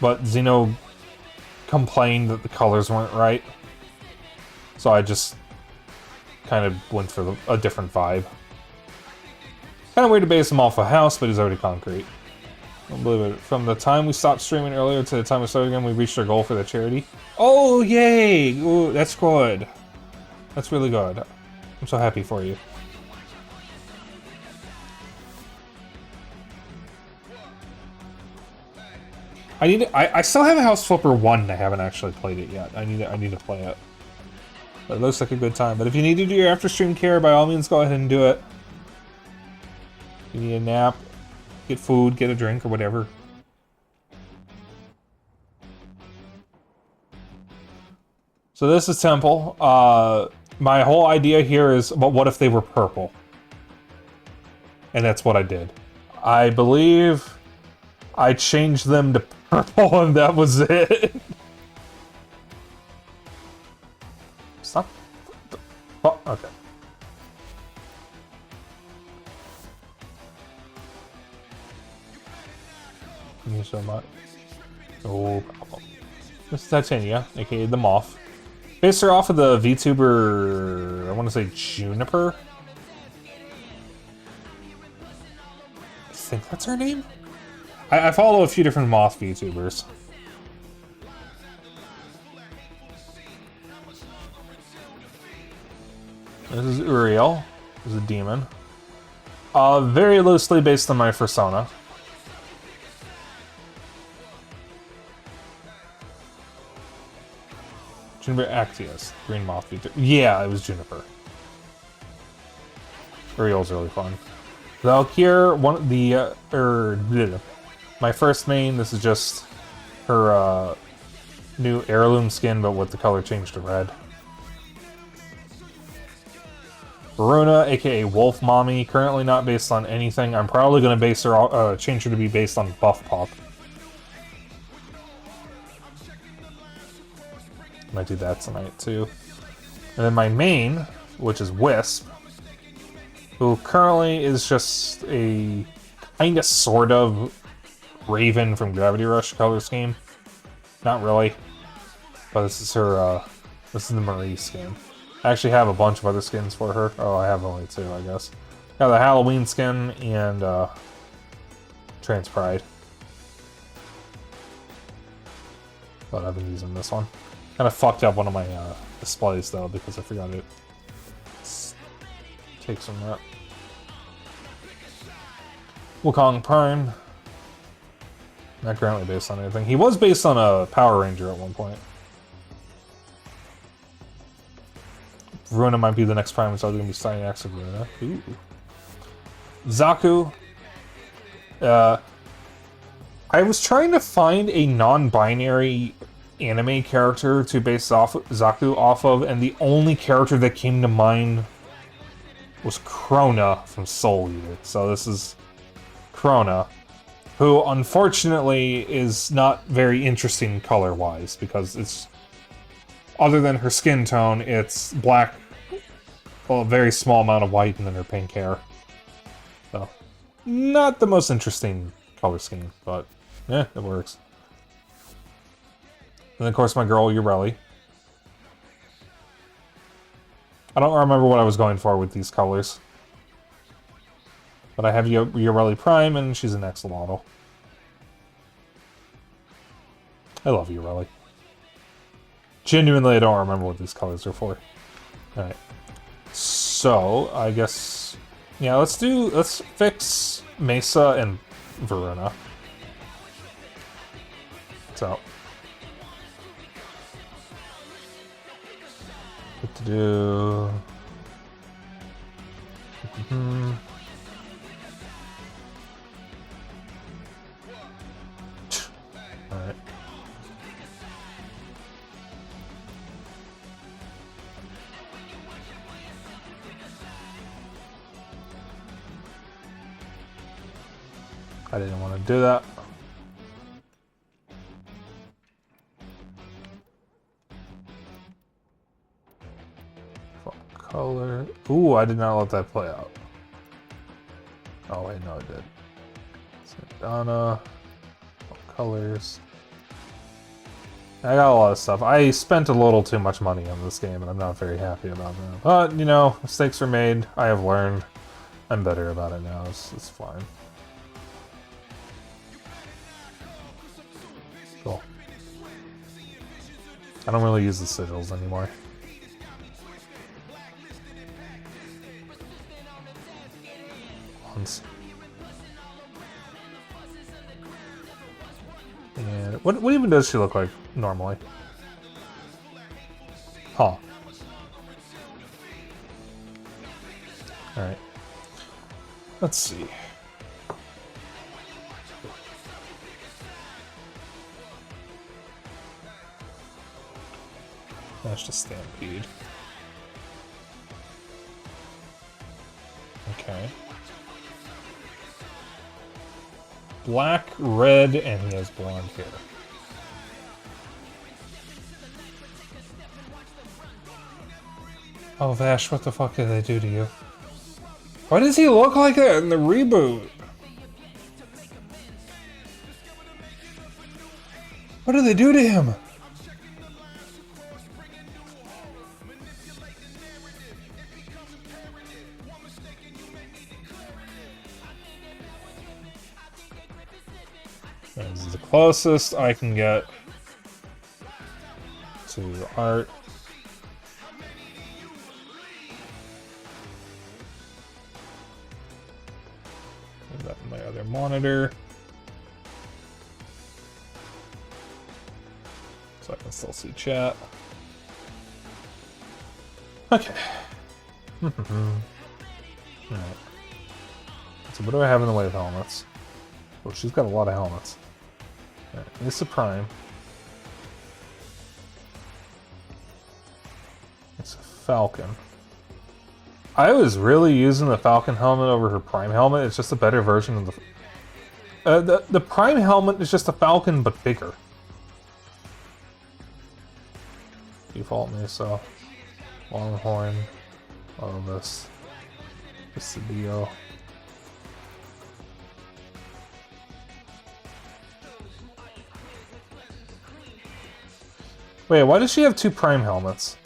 but Xeno complained that the colors weren't right, so I just kind of went for a different vibe. Kind of weird to base him off a house, but he's already concrete. I don't believe it. From the time we stopped streaming earlier to the time we started again, we reached our goal for the charity. Oh, yay! Ooh, that's good. That's really good. I'm so happy for you. I still have a House Flipper 1 I haven't actually played it yet. I need to play it. But it looks like a good time. But if you need to do your after stream care, by all means go ahead and do it. You need a nap, get food, get a drink, or whatever. So this is Temple. My whole idea here is, but what if they were purple? And that's what I did. I believe I changed them to purple and that was it. Stop. Oh, okay. Thank you so much. No problem. This is Titania, aka the Moth. Based her off of the VTuber, I want to say Juniper? I think that's her name? I follow a few different Moth VTubers. This is Uriel. This is a demon. Very loosely based on my persona. Juniper Actius, Green Moth VTuber. Yeah, it was Juniper. Uriel's really fun. Valkyr, my first main, this is just her new heirloom skin, but with the color changed to red. Varuna, aka Wolf Mommy, currently not based on anything. I'm probably going to base her, change her to be based on Buff Pop. Might do that tonight too. And then my main, which is Wisp, who currently is just a kinda sort of Raven from Gravity Rush color scheme. Not really. But this is her this is the Marie skin. I actually have a bunch of other skins for her. Oh, I have only 2, I guess. Got the Halloween skin and Trans Pride. But I've been using this one. Kind of fucked up one of my displays though because I forgot it. Take some rep. Wukong Prime. Not currently based on anything. He was based on a Power Ranger at one point. Verona might be the next Prime, so I was going to be starting X of Verona. Ooh. Zaku. I was trying to find a non-binary anime character to base Zaku off of, and the only character that came to mind was Krona from Soul Eater. So this is Krona, who unfortunately is not very interesting color-wise, because it's, other than her skin tone, it's black, well, a very small amount of white, and then her pink hair. So, not the most interesting color scheme, but yeah, it works. And of course my girl, Ureli. I don't remember what I was going for with these colors. But I have Ureli Prime, and she's an Axolotl. I love Ureli. Genuinely, I don't remember what these colors are for. Alright. So, I guess... yeah, let's fix Mesa and Verona. So... what to do... Alright. I didn't want to do that. Full color. Ooh, I did not let that play out. Oh wait, no, I did. Donna. Colors. I got a lot of stuff. I spent a little too much money on this game, and I'm not very happy about that. But, you know, mistakes were made. I have learned. I'm better about it now. It's fine. Cool. I don't really use the sigils anymore. Once. And what even does she look like normally? Huh. Alright. Let's see. That's just Stampede. Okay. Black, red, and he has blonde hair. Oh, Vash, what the fuck did they do to you? Why does he look like that in the reboot? What did they do to him? This is the closest I can get to art. Put that in my other monitor, so I can still see chat. Okay. Alright. So what do I have in the way of helmets? Oh, she's got a lot of helmets. Right, it's a Prime. It's a Falcon. I was really using the Falcon helmet over her Prime helmet. It's just a better version of the Prime helmet is just a Falcon, but bigger. Default Mesa. Longhorn. All this. Presidio. Wait, why does she have 2 Prime helmets?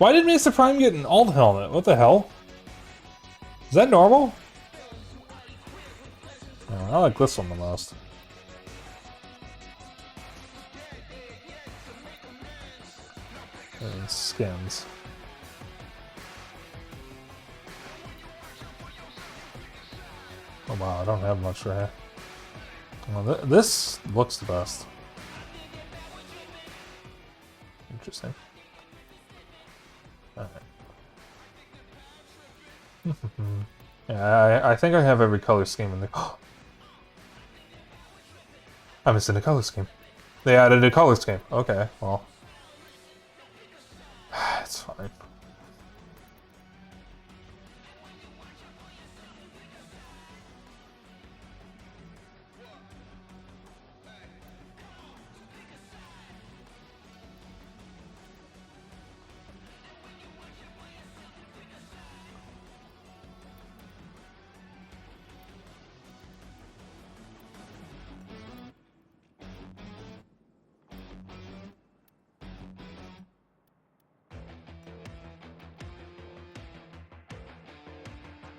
Why did Mesa Prime get an alt helmet? What the hell? Is that normal? Oh, I like this one the most. And skins. Oh wow, I don't have much right here. Well, this looks the best. Interesting. Alright. Yeah, I think I have every color scheme in the... I'm missing a color scheme. They added a color scheme. Okay, well. It's fine.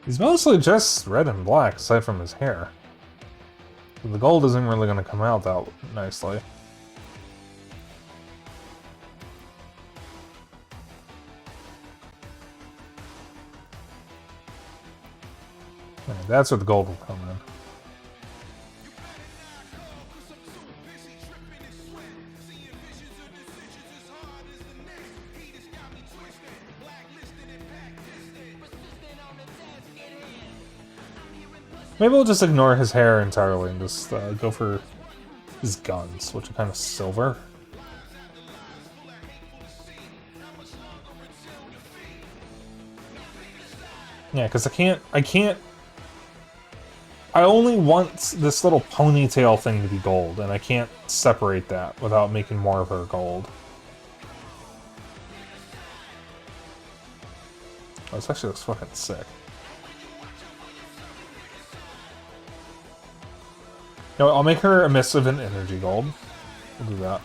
He's mostly just red and black, aside from his hair. The gold isn't really going to come out that nicely. Okay, that's where the gold will come in. Maybe we'll just ignore his hair entirely and just go for his guns, which are kind of silver. Yeah, because I only want this little ponytail thing to be gold, and I can't separate that without making more of her gold. Oh, this actually looks fucking sick. You know, I'll make her emissive and energy gold. We'll do that.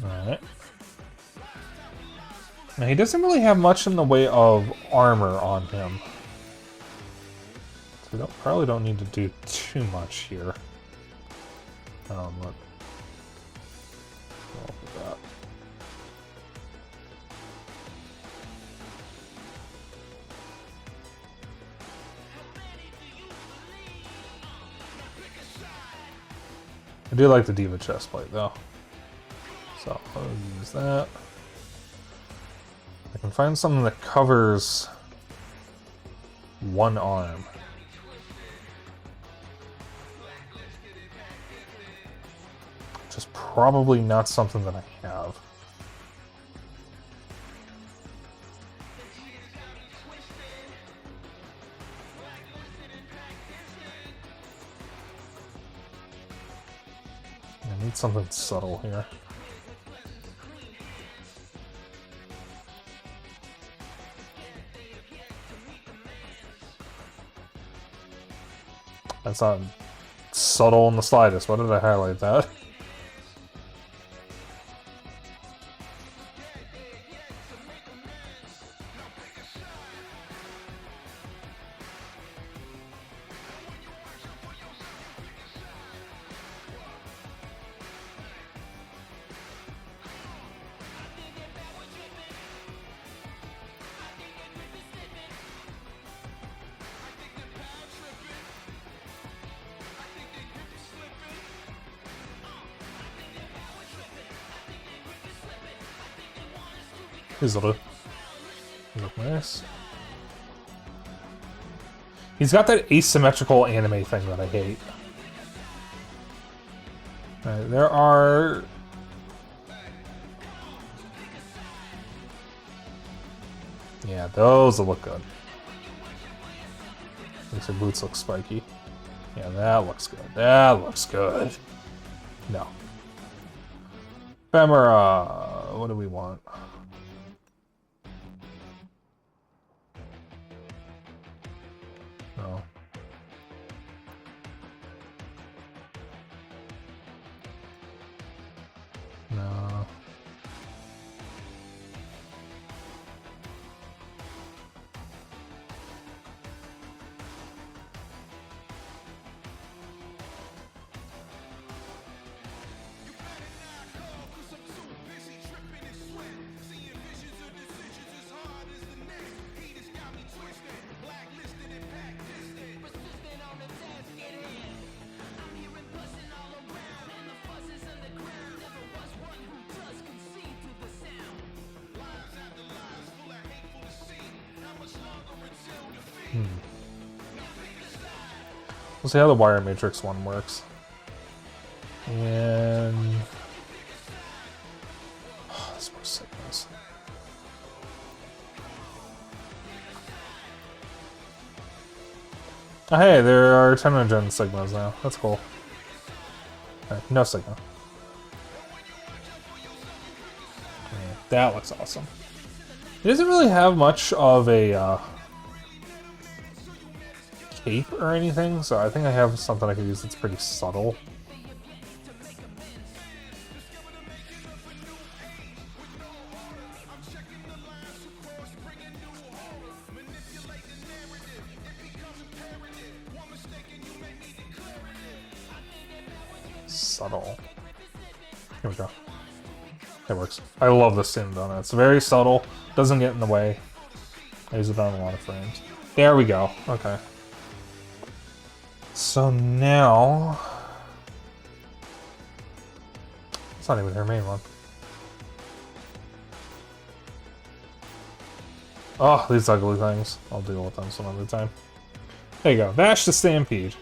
Alright. Now, he doesn't really have much in the way of armor on him. So we probably don't need to do too much here. Look. Go off with that. I do like the Diva chestplate, though. So I'll use that. I can find something that covers one arm. Which is probably not something that I have. I need something subtle here. That's not subtle in the slightest. Why did I highlight that? These look nice. He's got that asymmetrical anime thing that I hate. Alright, there are... Yeah, those will look good. Makes your boots look spiky. Yeah, that looks good. That looks good. No. Ephemera. What do we want? No. No. We'll see how the wire matrix one works. And oh, that's more signals. Oh, hey, there are 10 gen sigmas now. That's cool. Alright, no sigma. Yeah, that looks awesome. It doesn't really have much of a cape or anything, so I think I have something I could use that's pretty subtle. Subtle. Here we go. It works. I love the sim donut. It's very subtle, doesn't get in the way. I use it on a lot of frames. There we go. Okay. So now... It's not even her main one. Oh, these ugly things. I'll deal with them some other time. There you go. Vash the Stampede.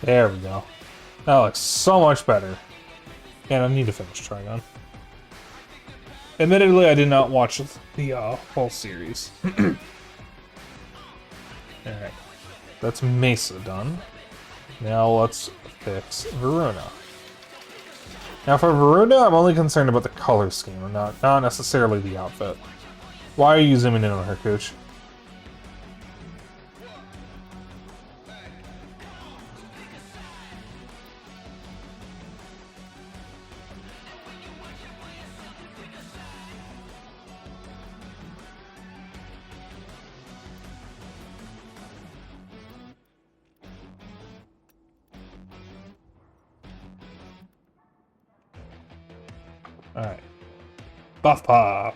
There we go. That looks so much better. And I need to finish Trigon. Admittedly, I did not watch the whole series. Alright. That's Mesa done. Now let's fix Varuna. Now for Varuna, I'm only concerned about the color scheme, and not necessarily the outfit. Why are you zooming in on her, Cooch? Alright. Buff Pop.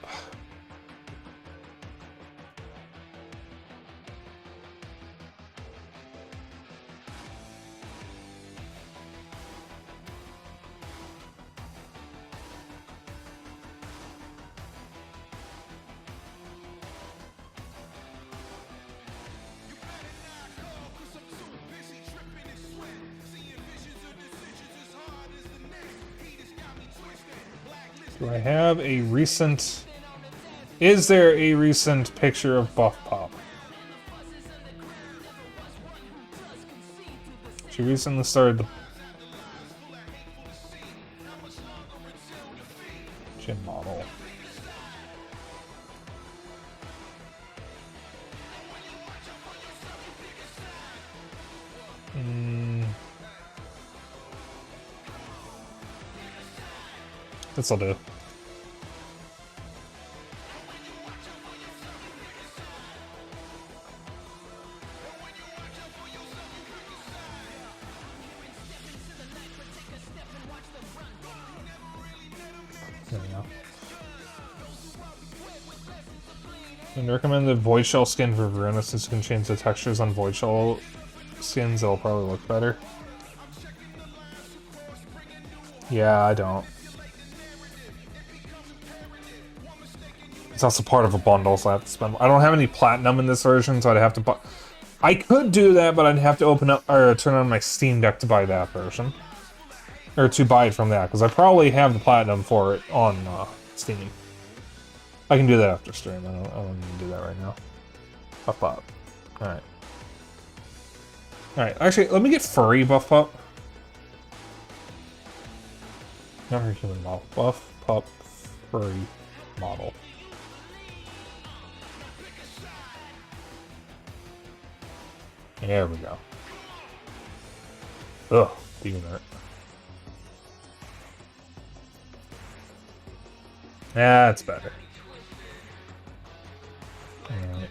Do I have a recent... Is there a recent picture of Buff Pop? She recently started the This'll do. There we go. And recommend the void shell skin for Verona since you can change the textures on void shell skins. It'll probably look better. Yeah, I don't. It's also part of a bundle, so I have to spend. I don't have any platinum in this version, so I'd have to buy. I could do that, but I'd have to open up or turn on my Steam Deck to buy that version, or to buy it from that, because I probably have the platinum for it on Steam. I can do that after stream. I don't need to do that right now. Buff up. All right. All right. Actually, let me get furry buff up. Not her human model. Buff pup furry model. There we go. Ugh, demon art. That's better. Alright.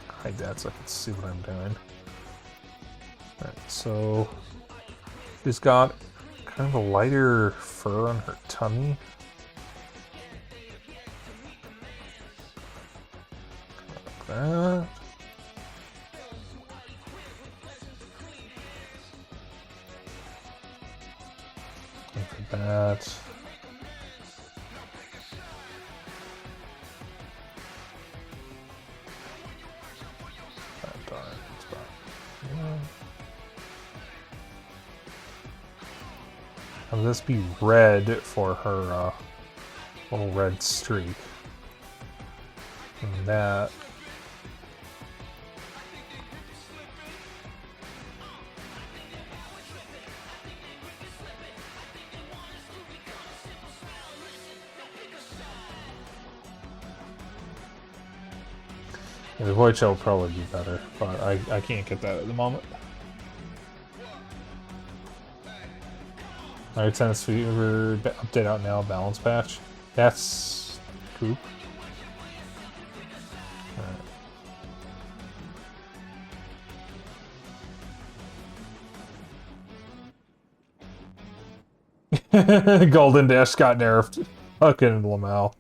Hide that so I can see what I'm doing. Alright, so she's got kind of a lighter fur on her tummy. Like that. Like that. Have this be red for her little red streak. And that. Yeah, the void shell will probably be better, but I can't get that at the moment. Alright, Tennis Fever update out now, balance patch. That's cool. Alright. Golden Dash got nerfed. Fucking Lamau.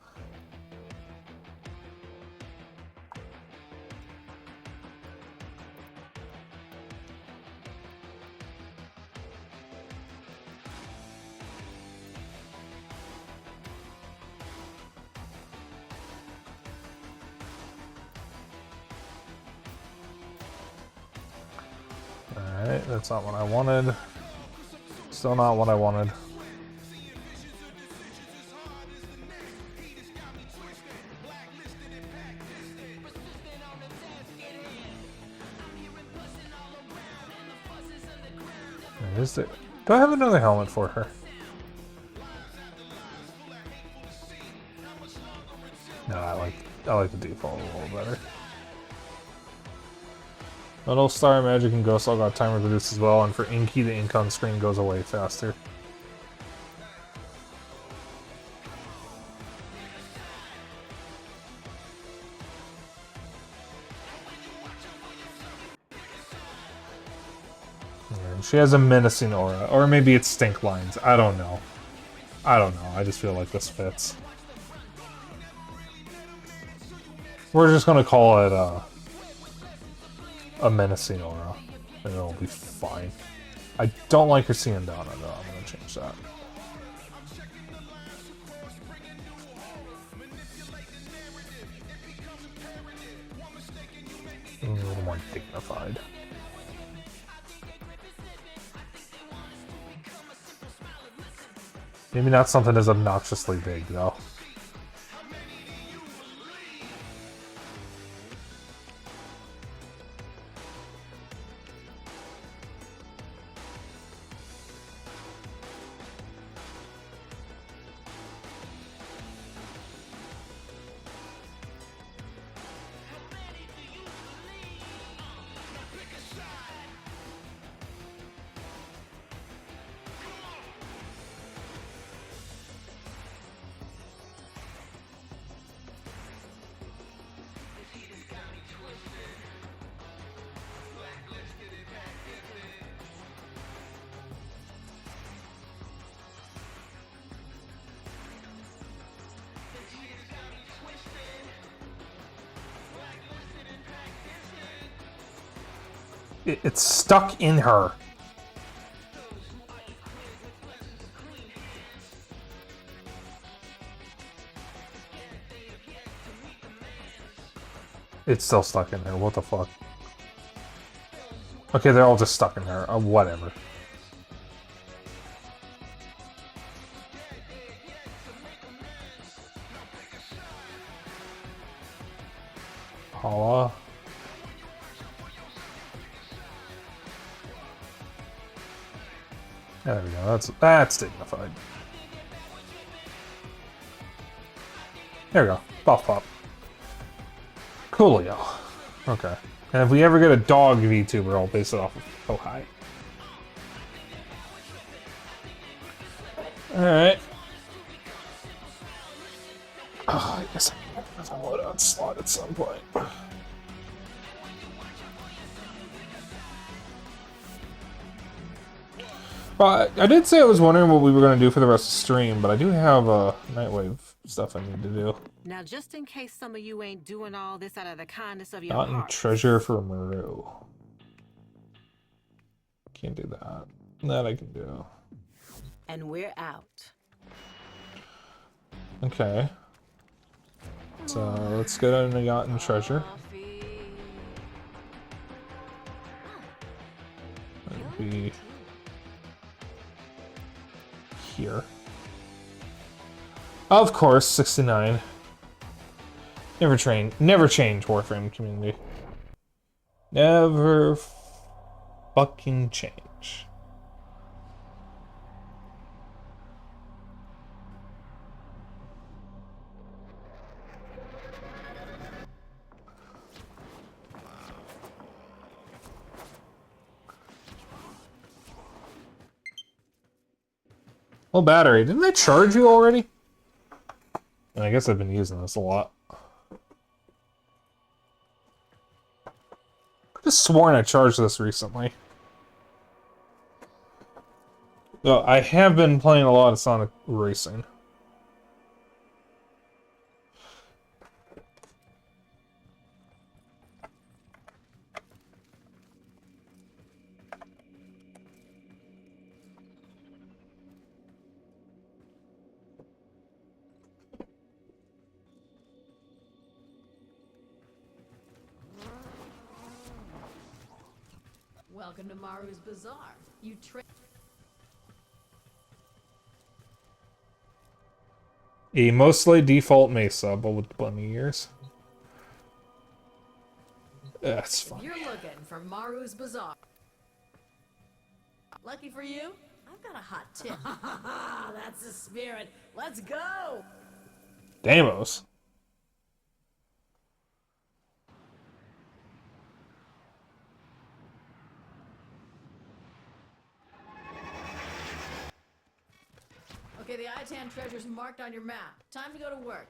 Alright, that's not what I wanted. Still not what I wanted. Is there? Do I have another helmet for her? No, I like the default a little better. Metal Star, Magic, and Ghost all got timer reduced as well, and for Inky, the ink on screen goes away faster. And she has a menacing aura, or maybe it's stink lines. I don't know. I just feel like this fits. We're just gonna call it a menacing aura, and it'll be fine. I don't like her seeing Donna though. I'm gonna change that. A little more dignified. Maybe not something as obnoxiously big though. It's stuck in her. It's still stuck in there. What the fuck? Okay, they're all just stuck in there. Whatever. Paula. There we go. That's dignified. There we go. Buff pop. Coolio. Okay. And if we ever get a dog VTuber, I'll base it off of Kohai. Alright. Oh, I guess I can get another loadout slot at some point. Well, I did say I was wondering what we were going to do for the rest of the stream, but I do have Nightwave stuff I need to do. Now, just in case some of you ain't doing all this out of the kindness of your Gotten heart. treasure for Maru. Can't do that. That I can do. And we're out. Okay. So let's get a Gotten treasure. That'd be here. Of course, 69. Never change Warframe community. Never fucking change. Oh, battery. Didn't I charge you already? I guess I've been using this a lot. I could have sworn I charged this recently. Though I have been playing a lot of Sonic Racing. Welcome to Maru's Bazaar. You A mostly default Mesa, but with plenty of years. That's fine. You're looking for Maru's Bazaar. Lucky for you, I've got a hot tip. That's the spirit. Let's go. Damos. Okay, the Itan treasure's marked on your map. Time to go to work.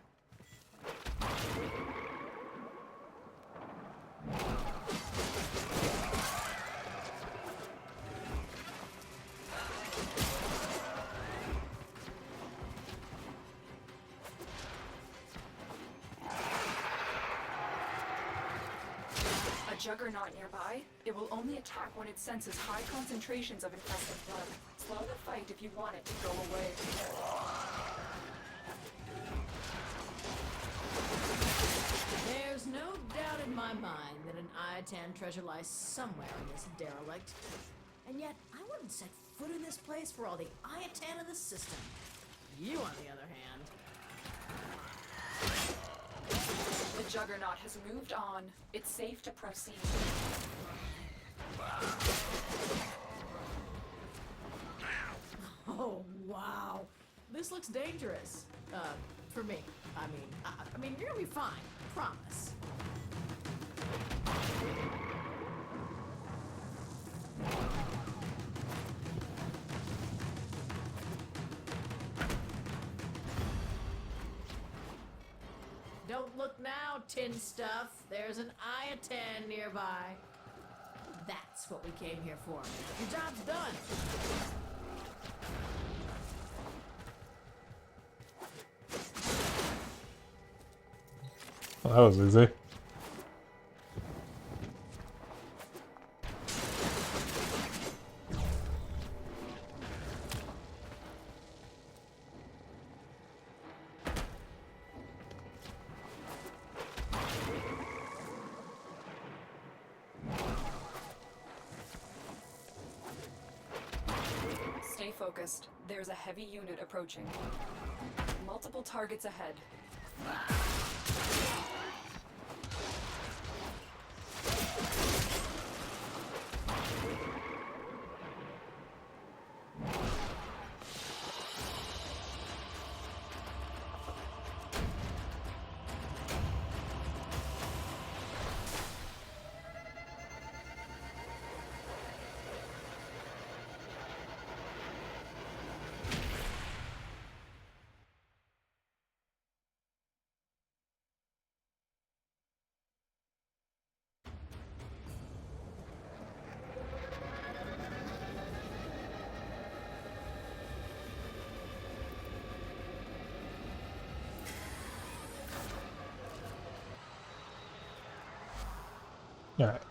A juggernaut nearby? It will only attack when it senses high concentrations of infested blood. Slow the fight if you want it to go away. There's no doubt in my mind that an Iatan treasure lies somewhere in this derelict. And yet, I wouldn't set foot in this place for all the Iatan of the system. You, on the other hand... The juggernaut has moved on. It's safe to proceed. Oh, wow. This looks dangerous. For me. I mean, you're gonna be fine. Promise. Don't look now, tin stuff. There's an Iatan nearby. That's what we came here for. Your job's done. Well, that was easy. focused. There's a heavy unit approaching. Multiple targets ahead. Alright.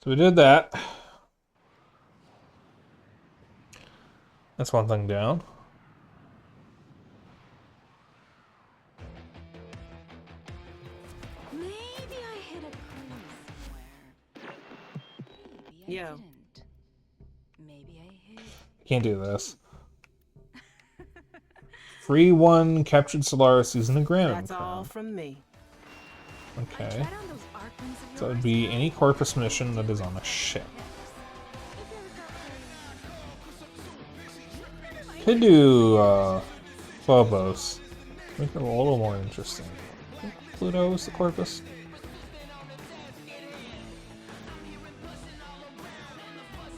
So we did that. That's one thing down. Maybe I hit a clue somewhere. Maybe I Yo. didn't. Maybe I hit. Can't do this. Free one captured Solaris using a Granum That's all crown. from me. Okay. Tried on those arc ones of So it would yours. be any Corpus mission that is on a ship. Could do Phobos. Make it a little more interesting. I think Pluto is the Corpus.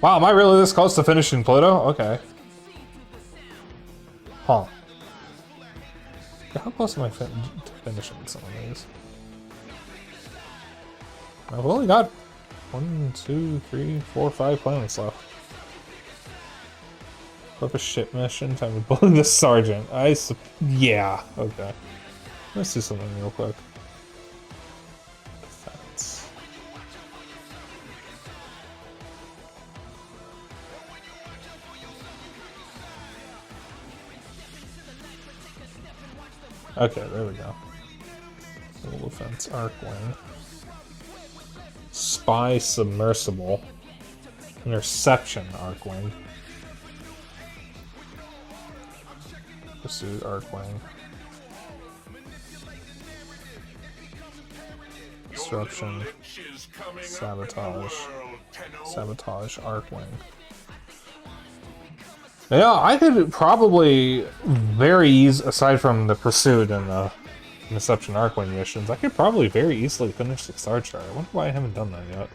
Wow, am I really this close to finishing Pluto? Okay. Huh. How close am I to finishing some of these? I've only got 1, 2, 3, 4, 5 planets left. Corpus ship mission, time to bully the sergeant. Yeah, okay. Let's do something real quick. Defense. Okay, there we go. Civil defense, arc wing. Spy submersible. Interception, arc wing. Pursuit, arc wing. Disruption. Sabotage. Sabotage, arc wing. Yeah, I could probably very easy, aside from the pursuit and the Interception Arcwing missions, I could probably very easily finish the Star Chart. I wonder why I haven't done that yet.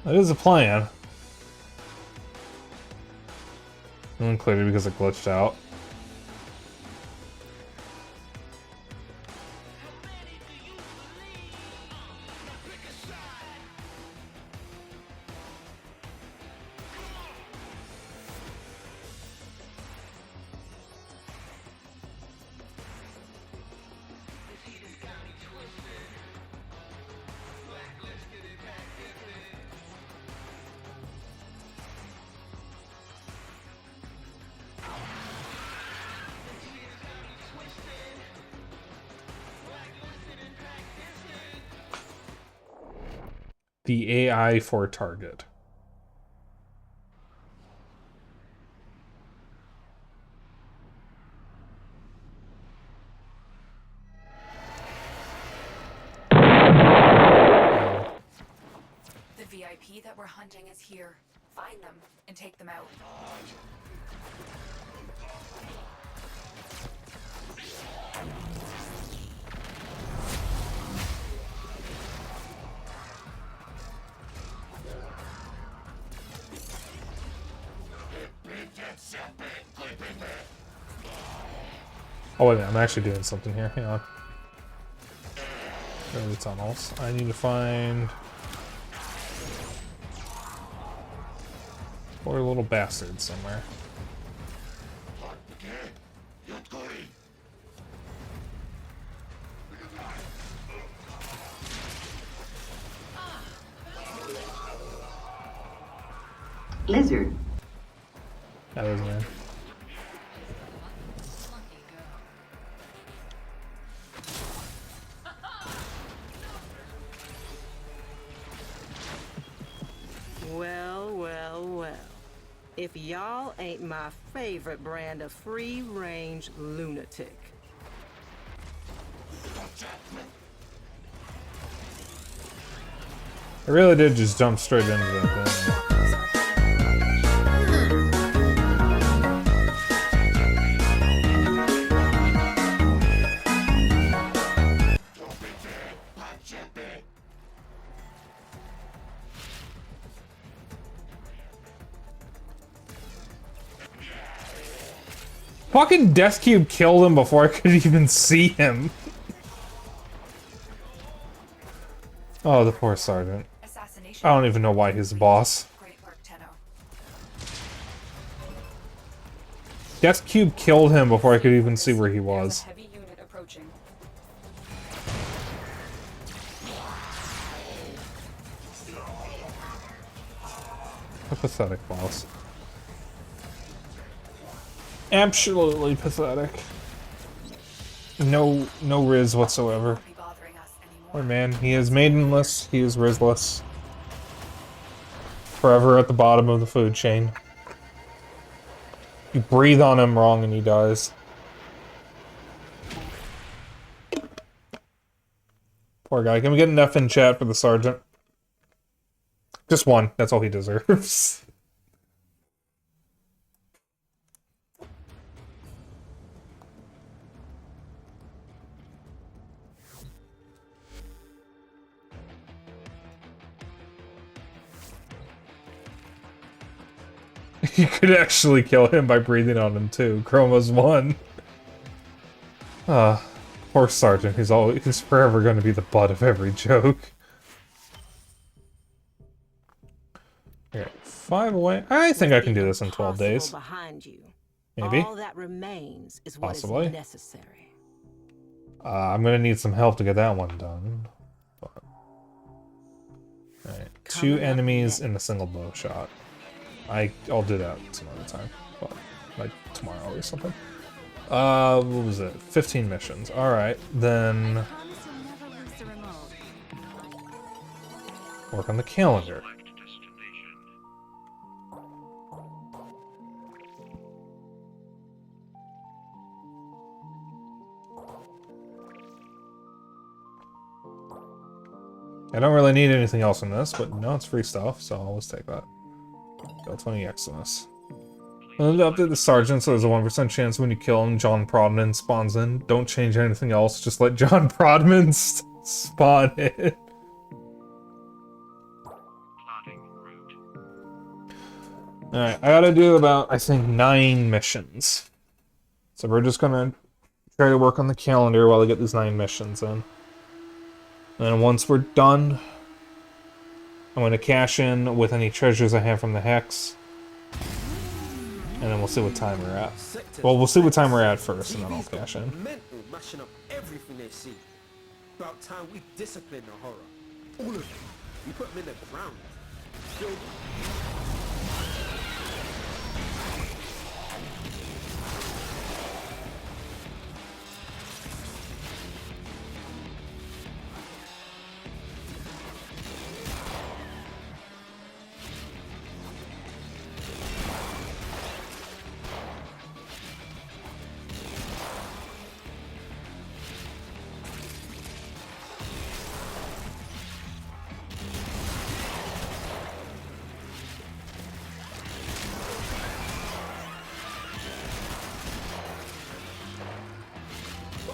That is a plan. Included because it glitched out. The AI for target. The VIP that we're hunting is here. Find them and take them out. Oh wait a minute, I'm actually doing something here. Hang on. There are the tunnels. I need to find poor little bastard somewhere. Lizard. That was me. Well, well, well. If y'all ain't my favorite brand of free-range lunatic. I really did just jump straight into that thing. Fucking Death Cube killed him before I could even see him. Oh, the poor sergeant. Assassination. I don't even know why he's the boss. Great work, Tenno. Death Cube killed him before I could even see where he There's was. a heavy unit approaching. A pathetic boss. Absolutely pathetic. No riz whatsoever. Won't be bothering us anymore. Poor man, he is maidenless, he is rizless. Forever at the bottom of the food chain. You breathe on him wrong and he dies. Poor guy. Can we get an F in chat for the sergeant? Just one. That's all he deserves. You could actually kill him by breathing on him too. Chroma's one. Poor Sergeant. He's forever going to be the butt of every joke. Okay, 5 away. I think I can do this in 12 days. Behind you. Maybe. All that remains is what Possibly. is necessary. I'm going to need some help to get that one done. But... Alright, 2 enemies in a single bow shot. I'll do that some other time. But, like tomorrow or something. What was it? 15 missions. Alright, then... work on the calendar. I don't really need anything else in this, but no, it's free stuff, so I'll always take that. Got 20 Xmas. And then update the sergeant so there's a 1% chance when you kill him, John Prodman spawns in. Don't change anything else, just let John Prodman spawn in. Alright, I gotta do about, I think, 9 missions. So we're just gonna try to work on the calendar while I get these 9 missions in. And once we're done, I'm going to cash in with any treasures I have from the Hex. And then we'll see what time we're at. Well, we'll see what time we're at first, and then I'll cash in. Mental, mashing up everything they see. About time we discipline the horror. All of them. We put them in the ground. Kill them.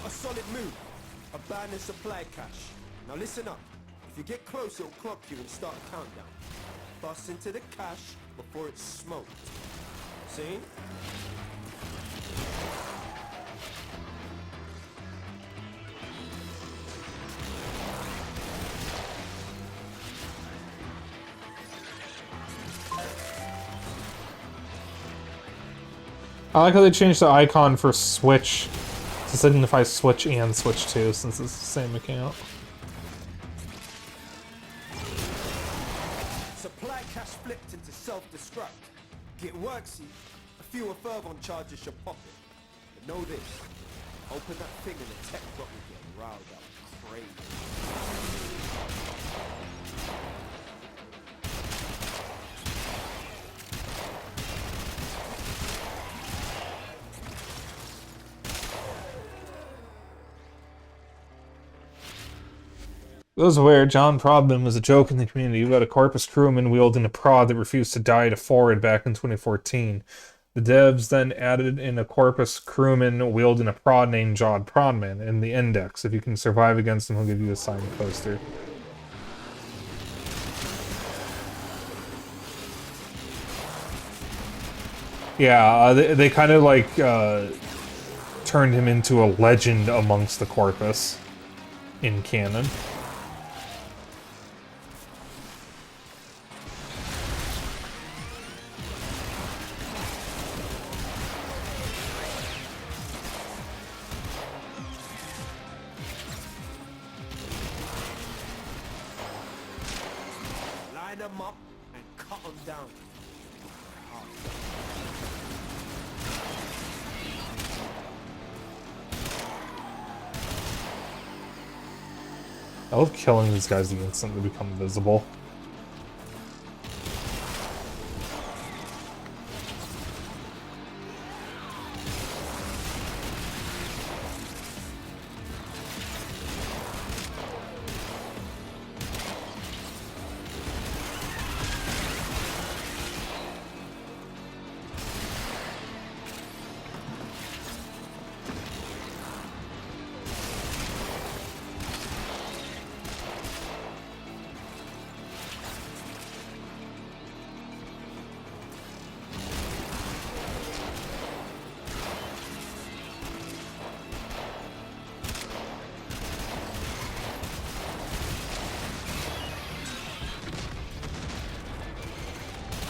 Solid move. Abandon supply cache. Now listen up. If you get close, it'll clock you and start a countdown. Bust into the cache before it's smoked. See? I like how they changed the icon for Switch to signify Switch and Switch 2, since it's the same account. Supply cache flipped into self-destruct. Get worksy, a fewer fervor charges your pocket. But know this, open that thing and the tech bot will get riled up crazy. It was aware John Prodman was a joke in the community about a Corpus crewman wielding a prod that refused to die to forward back in 2014. The devs then added in a Corpus crewman wielding a prod named John Prodman in the index. If you can survive against him, he'll give you a signed poster. Yeah, they kind of like turned him into a legend amongst the Corpus in canon. Line them up and cut them down. I love killing these guys the instant they become visible.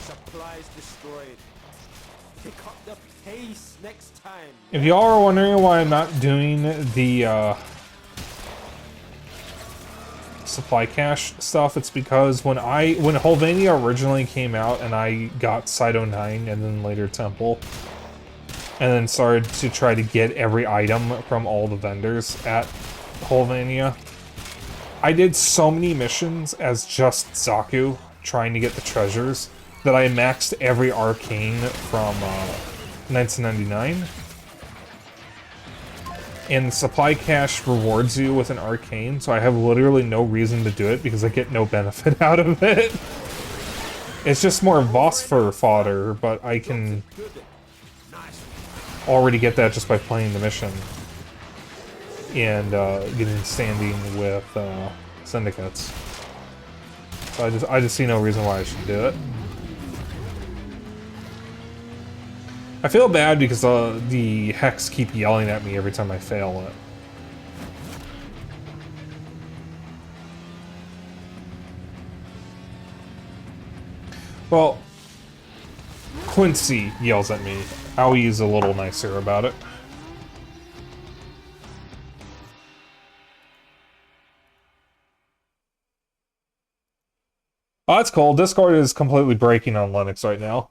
Supplies destroyed. Pick up the pace next time. If y'all are wondering why I'm not doing the supply cache stuff, it's because when Hulvania originally came out and I got Cyto 9 and then later Temple, and then started to try to get every item from all the vendors at Hulvania, I did so many missions as just Zaku trying to get the treasures that I maxed every arcane from 1999. And the supply cache rewards you with an arcane, so I have literally no reason to do it because I get no benefit out of it. It's just more Vosper fodder, but I can already get that just by playing the mission and getting standing with syndicates. So I just see no reason why I should do it. I feel bad because the Hex keep yelling at me every time I fail it. Well, Quincy yells at me. Owie's a little nicer about it. Oh, that's cool. Discord is completely breaking on Linux right now.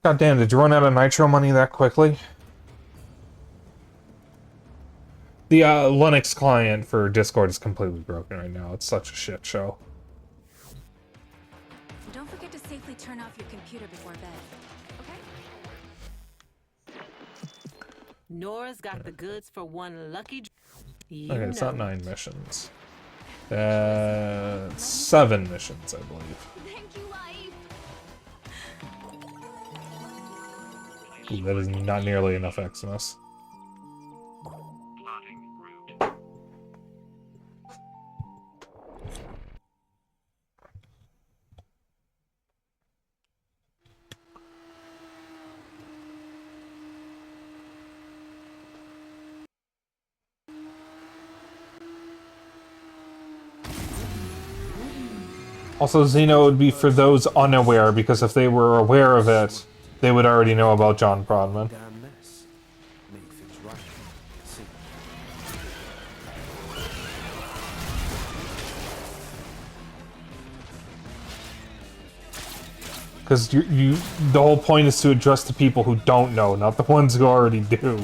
God damn, did you run out of Nitro money that quickly? The Linux client for Discord is completely broken right now. It's such a shit show. Don't forget to safely turn off your computer before bed, okay? Nora's got the goods for one lucky. Okay, it's not 9 missions. 7 missions, I believe. Thank you, Life. Ooh, that is not nearly enough Xmas. Also, Xeno would be for those unaware, because if they were aware of it, they would already know about John Prodman. Damn mess. Make things right. See. Because the whole point is to address the people who don't know, not the ones who already do.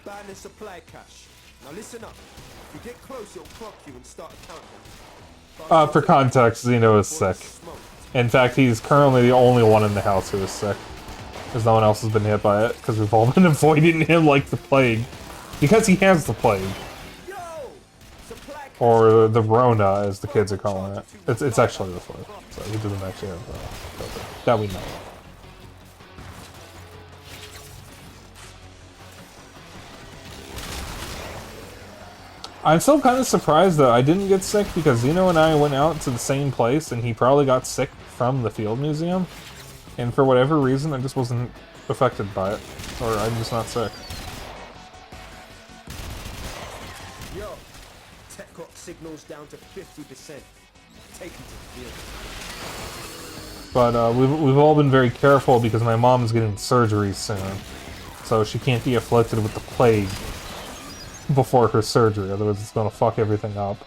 abandoned supply cache. Now listen up. If you get close, it'll clock you and start a countdown. For context, Xeno is sick. In fact, he's currently the only one in the house who is sick. Because no one else has been hit by it, because we've all been avoiding him like the plague. Because he has the plague. Or the Rona, as the kids are calling it. It's actually the flu, so he doesn't actually have COVID. That we know of. I'm still kind of surprised that I didn't get sick, because Zeno and I went out to the same place, and he probably got sick from the Field Museum. And for whatever reason, I just wasn't affected by it. Or I'm just not sick. Yo, tech rock signals down to 50%. Take him to the field. But we've all been very careful because my mom's getting surgery soon. So she can't be afflicted with the plague before her surgery, otherwise it's gonna fuck everything up.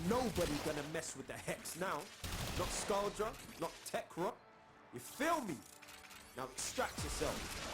Nobody gonna mess with the Hex now. Not Scaldra, not Tech Rock. You feel me? Now extract yourself.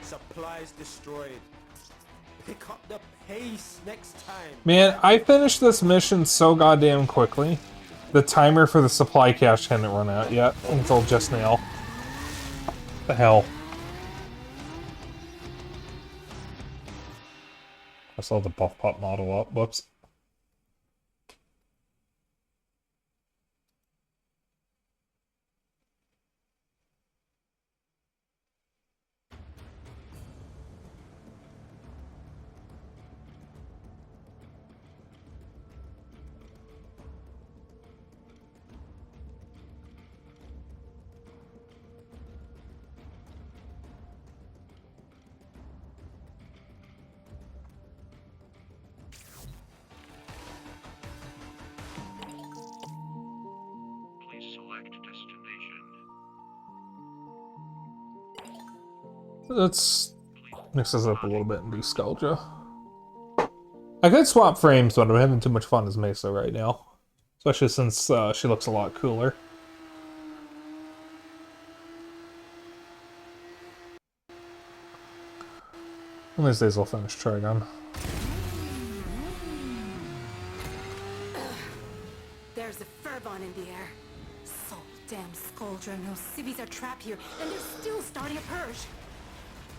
Supplies destroyed. Pick up the pace next time. Man, I finished this mission so goddamn quickly. The timer for the supply cache hadn't run out yet until just now. The hell. I saw the buff pop model up. Whoops. Let's mix this up a little bit and do Skuldra. I could swap frames, but I'm having too much fun as Mesa right now. Especially since she looks a lot cooler. One of these days I'll finish Trigon. There's a Furbon in the air. So damn Skuldra and those civvies are trapped here, and they're still starting a purge.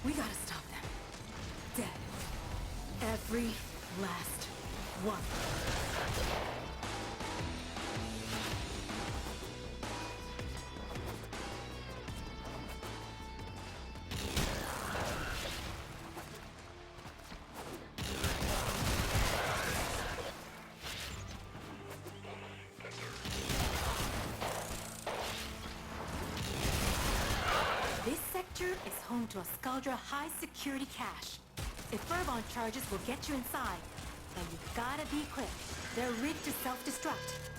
We gotta stop them. Dead. Every last one. This sector is home to a Skuldra high-security cache. If Furbon charges will get you inside, and you gotta be quick. They're rigged to self-destruct.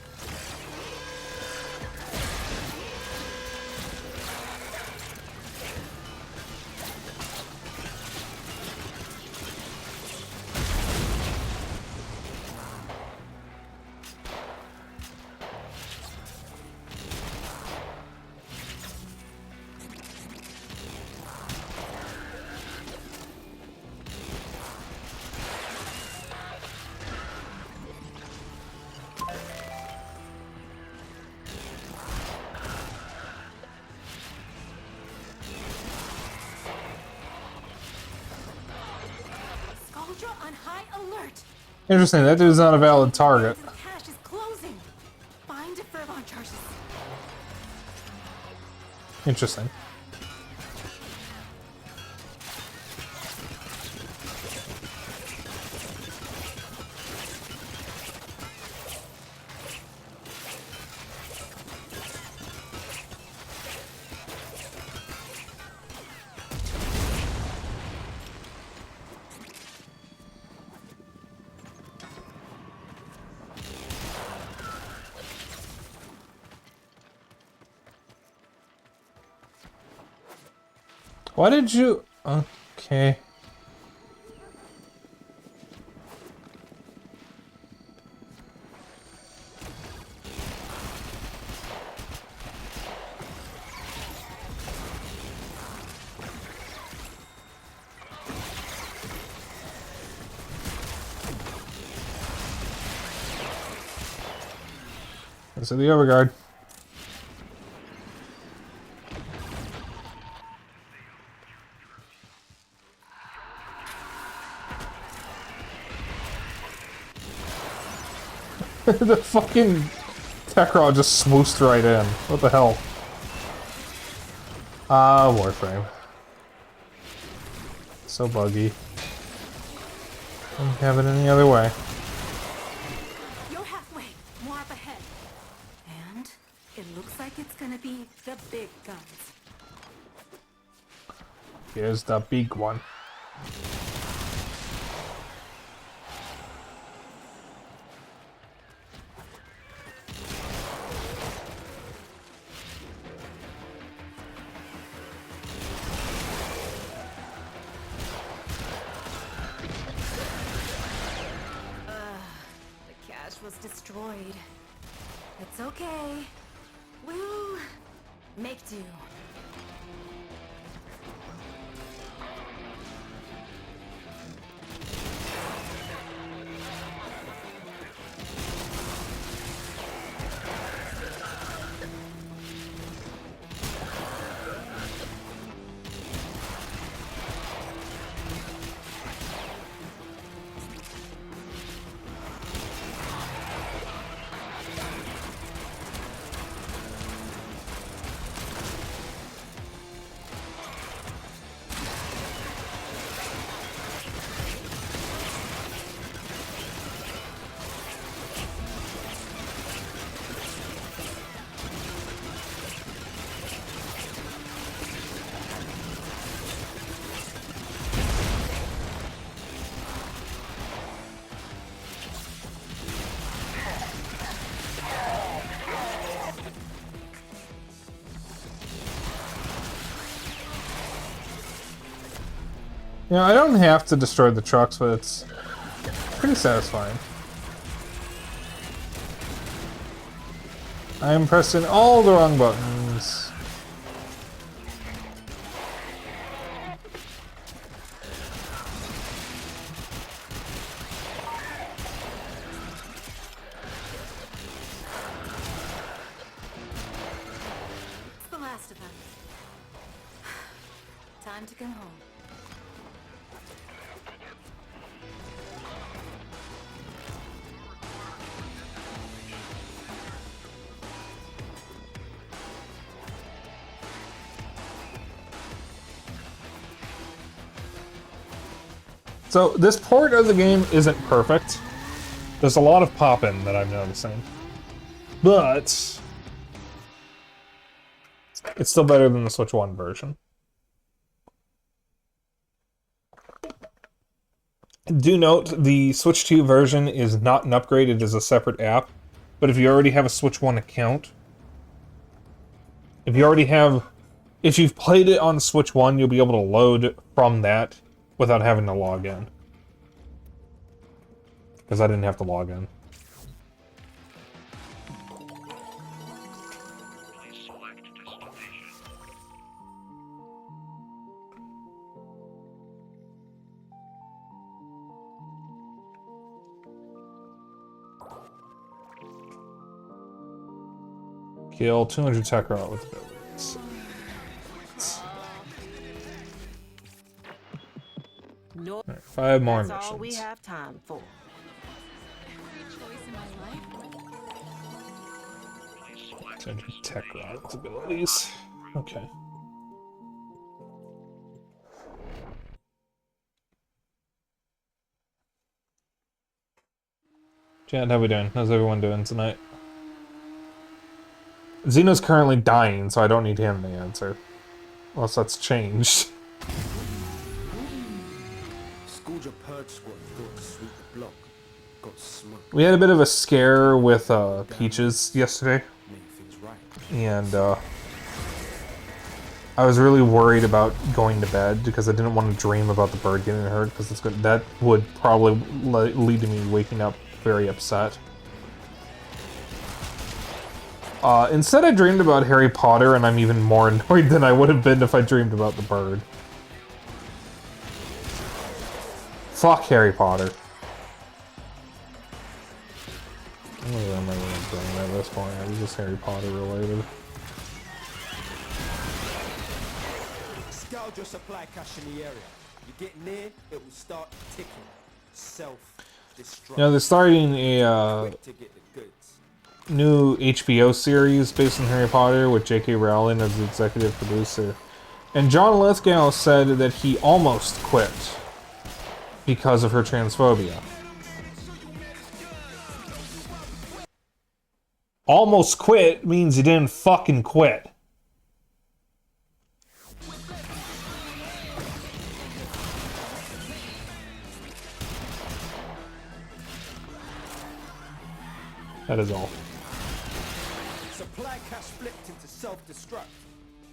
on high alert. Interesting, that dude's not a valid target. The cache is closing. Find Fervon charges. Interesting. Why did you... Okay. This is the overguard. The fucking tech rod just swoosed right in. What the hell? Warframe. So buggy. Don't have it any other way. You're halfway. More up ahead. And it looks like it's gonna be the big guns. Here's the big one. Was destroyed. It's okay. We'll make do. You know, I don't have to destroy the trucks, but it's pretty satisfying. I am pressing all the wrong buttons. It's the last of them. Time to go home. So, this port of the game isn't perfect. There's a lot of pop-in that I'm noticing. But it's still better than the Switch 1 version. Do note, the Switch 2 version is not an upgrade, it is a separate app. But if you already have a Switch 1 account, if you've played it on Switch 1, you'll be able to load from that without having to log in. Because I didn't have to log in. Kill 200 Tekrot with abilities. No. Right. 5 more That's all we missions. have time for. Change tech rods abilities. Okay. Chad, how we doing? How's everyone doing tonight? Xeno's currently dying, so I don't need him to answer. Unless that's changed. Schooled your purge squad thought to sweep the block. Got smoked. We had a bit of a scare with Peaches yesterday. Made things right. And I was really worried about going to bed because I didn't want to dream about the bird getting hurt because that would probably lead to me waking up very upset. Instead, I dreamed about Harry Potter, and I'm even more annoyed than I would have been if I dreamed about the bird. Fuck Harry Potter. I don't really remember what I'm doing at this point. It was just Harry Potter related. Scout your supply cache in the area. You get near, it will start ticking. Self-destruct. You know, they're starting a Quick to get the goods. new HBO series based on Harry Potter with J.K. Rowling as the executive producer. And John Lithgow said that he almost quit because of her transphobia. Almost quit means he didn't fucking quit. That is all. Supply cache flipped into self-destruct.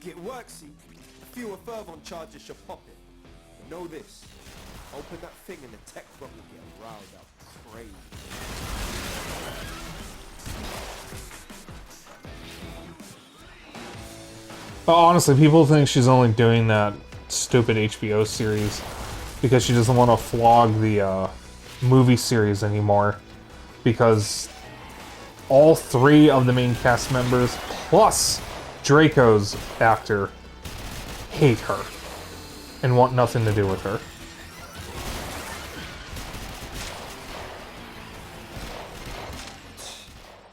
Get worksy, fewer fervent charges should pop it. But know this, open that thing and the tech bot will get riled up crazy. But honestly, people think she's only doing that stupid HBO series because she doesn't want to flog the movie series anymore. Because all 3 of the main cast members, plus Draco's actor, hate her and want nothing to do with her.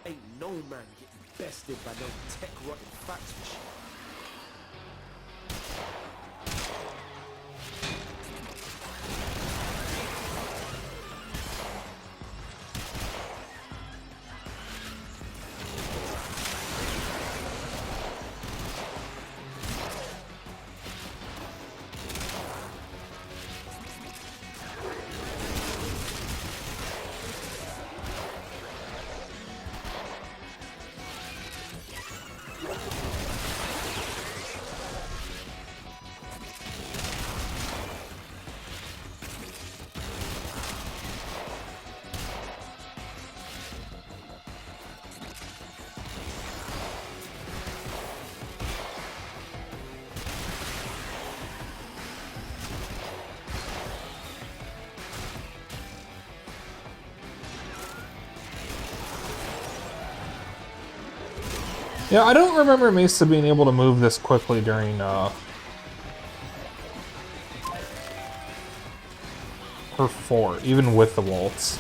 Ain't no man getting bested by no tech rotten facts machine. Yeah, I don't remember Mesa being able to move this quickly during her 4, even with the waltz.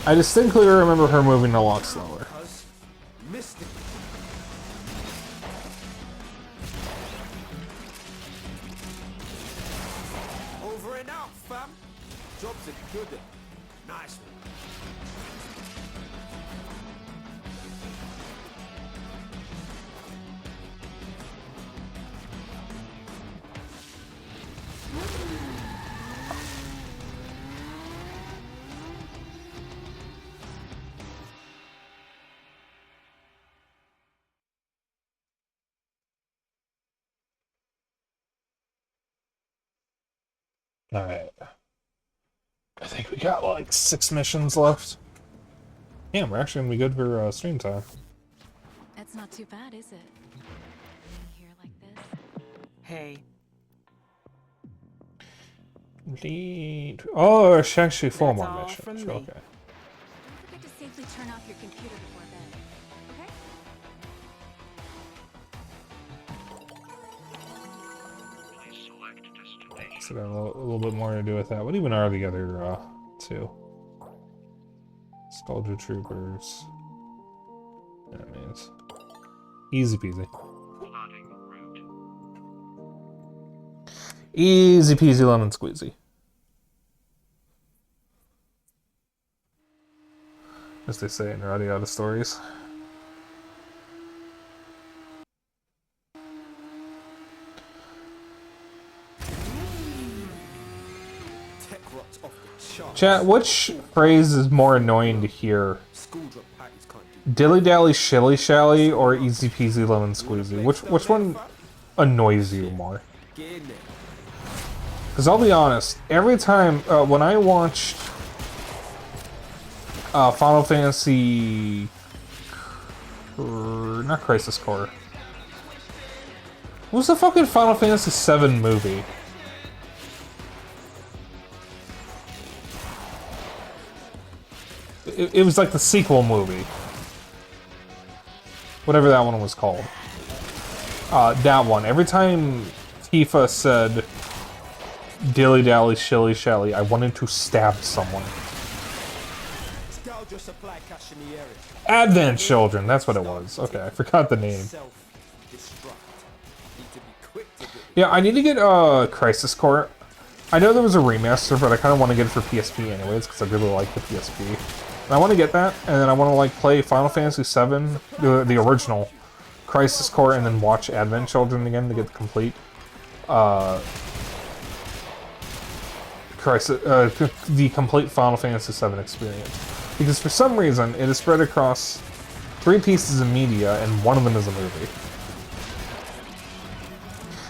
I distinctly remember her moving a lot slower. Missed it. Over and out, fam. Job's a good one. Nice one. Alright. I think we got like 6 missions left. Yeah, we're actually gonna be good for stream time. That's not too bad, is it? Here like this. Hey, Lead. Oh, it's actually 4 That's more all missions. from me. Okay. Don't forget to safely turn off your computer before bed. Okay? So got a little bit more to do with that. What even are the other two? Skullja Troopers. Enemies. Easy peasy. Easy peasy lemon squeezy. As they say in Radiata stories. Chat, which phrase is more annoying to hear? Dilly dally shilly shally or easy peasy lemon squeezy? Which one annoys you more? Because I'll be honest, every time when I watched Final Fantasy, not Crisis Core. What was the fucking Final Fantasy VII movie? It was like the sequel movie. Whatever that one was called. That one. Every time Tifa said dilly dally shilly shally, I wanted to stab someone. Advent Children, that's what it was. Okay, I forgot the name. Yeah, I need to get Crisis Core. I know there was a remaster, but I kind of want to get it for PSP anyways, because I really like the PSP. And I want to get that, and then I want to like play Final Fantasy VII, the original Crisis Core, and then watch Advent Children again to get the complete the complete Final Fantasy VII experience. Because for some reason, it is spread across 3 pieces of media, and one of them is a movie.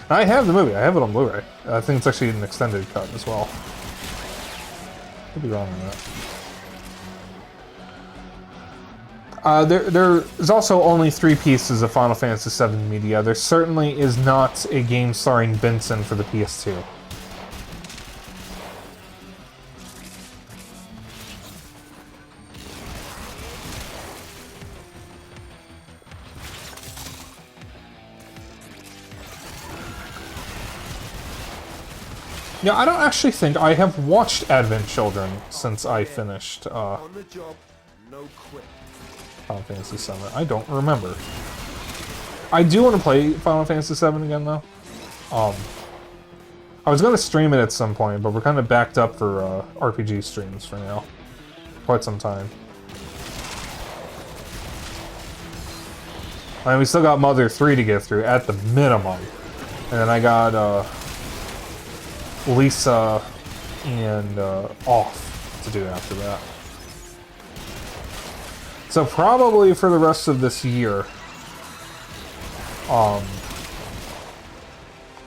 And I have the movie. I have it on Blu-ray. I think it's actually an extended cut as well. Could be wrong on that. There's also only 3 pieces of Final Fantasy VII media. There certainly is not a game starring Benson for the PS2. Yeah, I don't actually think I have watched Advent Children since I finished Final Fantasy VII. I don't remember. I do want to play Final Fantasy VII again, though. I was going to stream it at some point, but we're kind of backed up for RPG streams for now. Quite some time. I mean, we still got Mother 3 to get through, at the minimum. And then I got Lisa and Off to do after that. So probably for the rest of this year, we're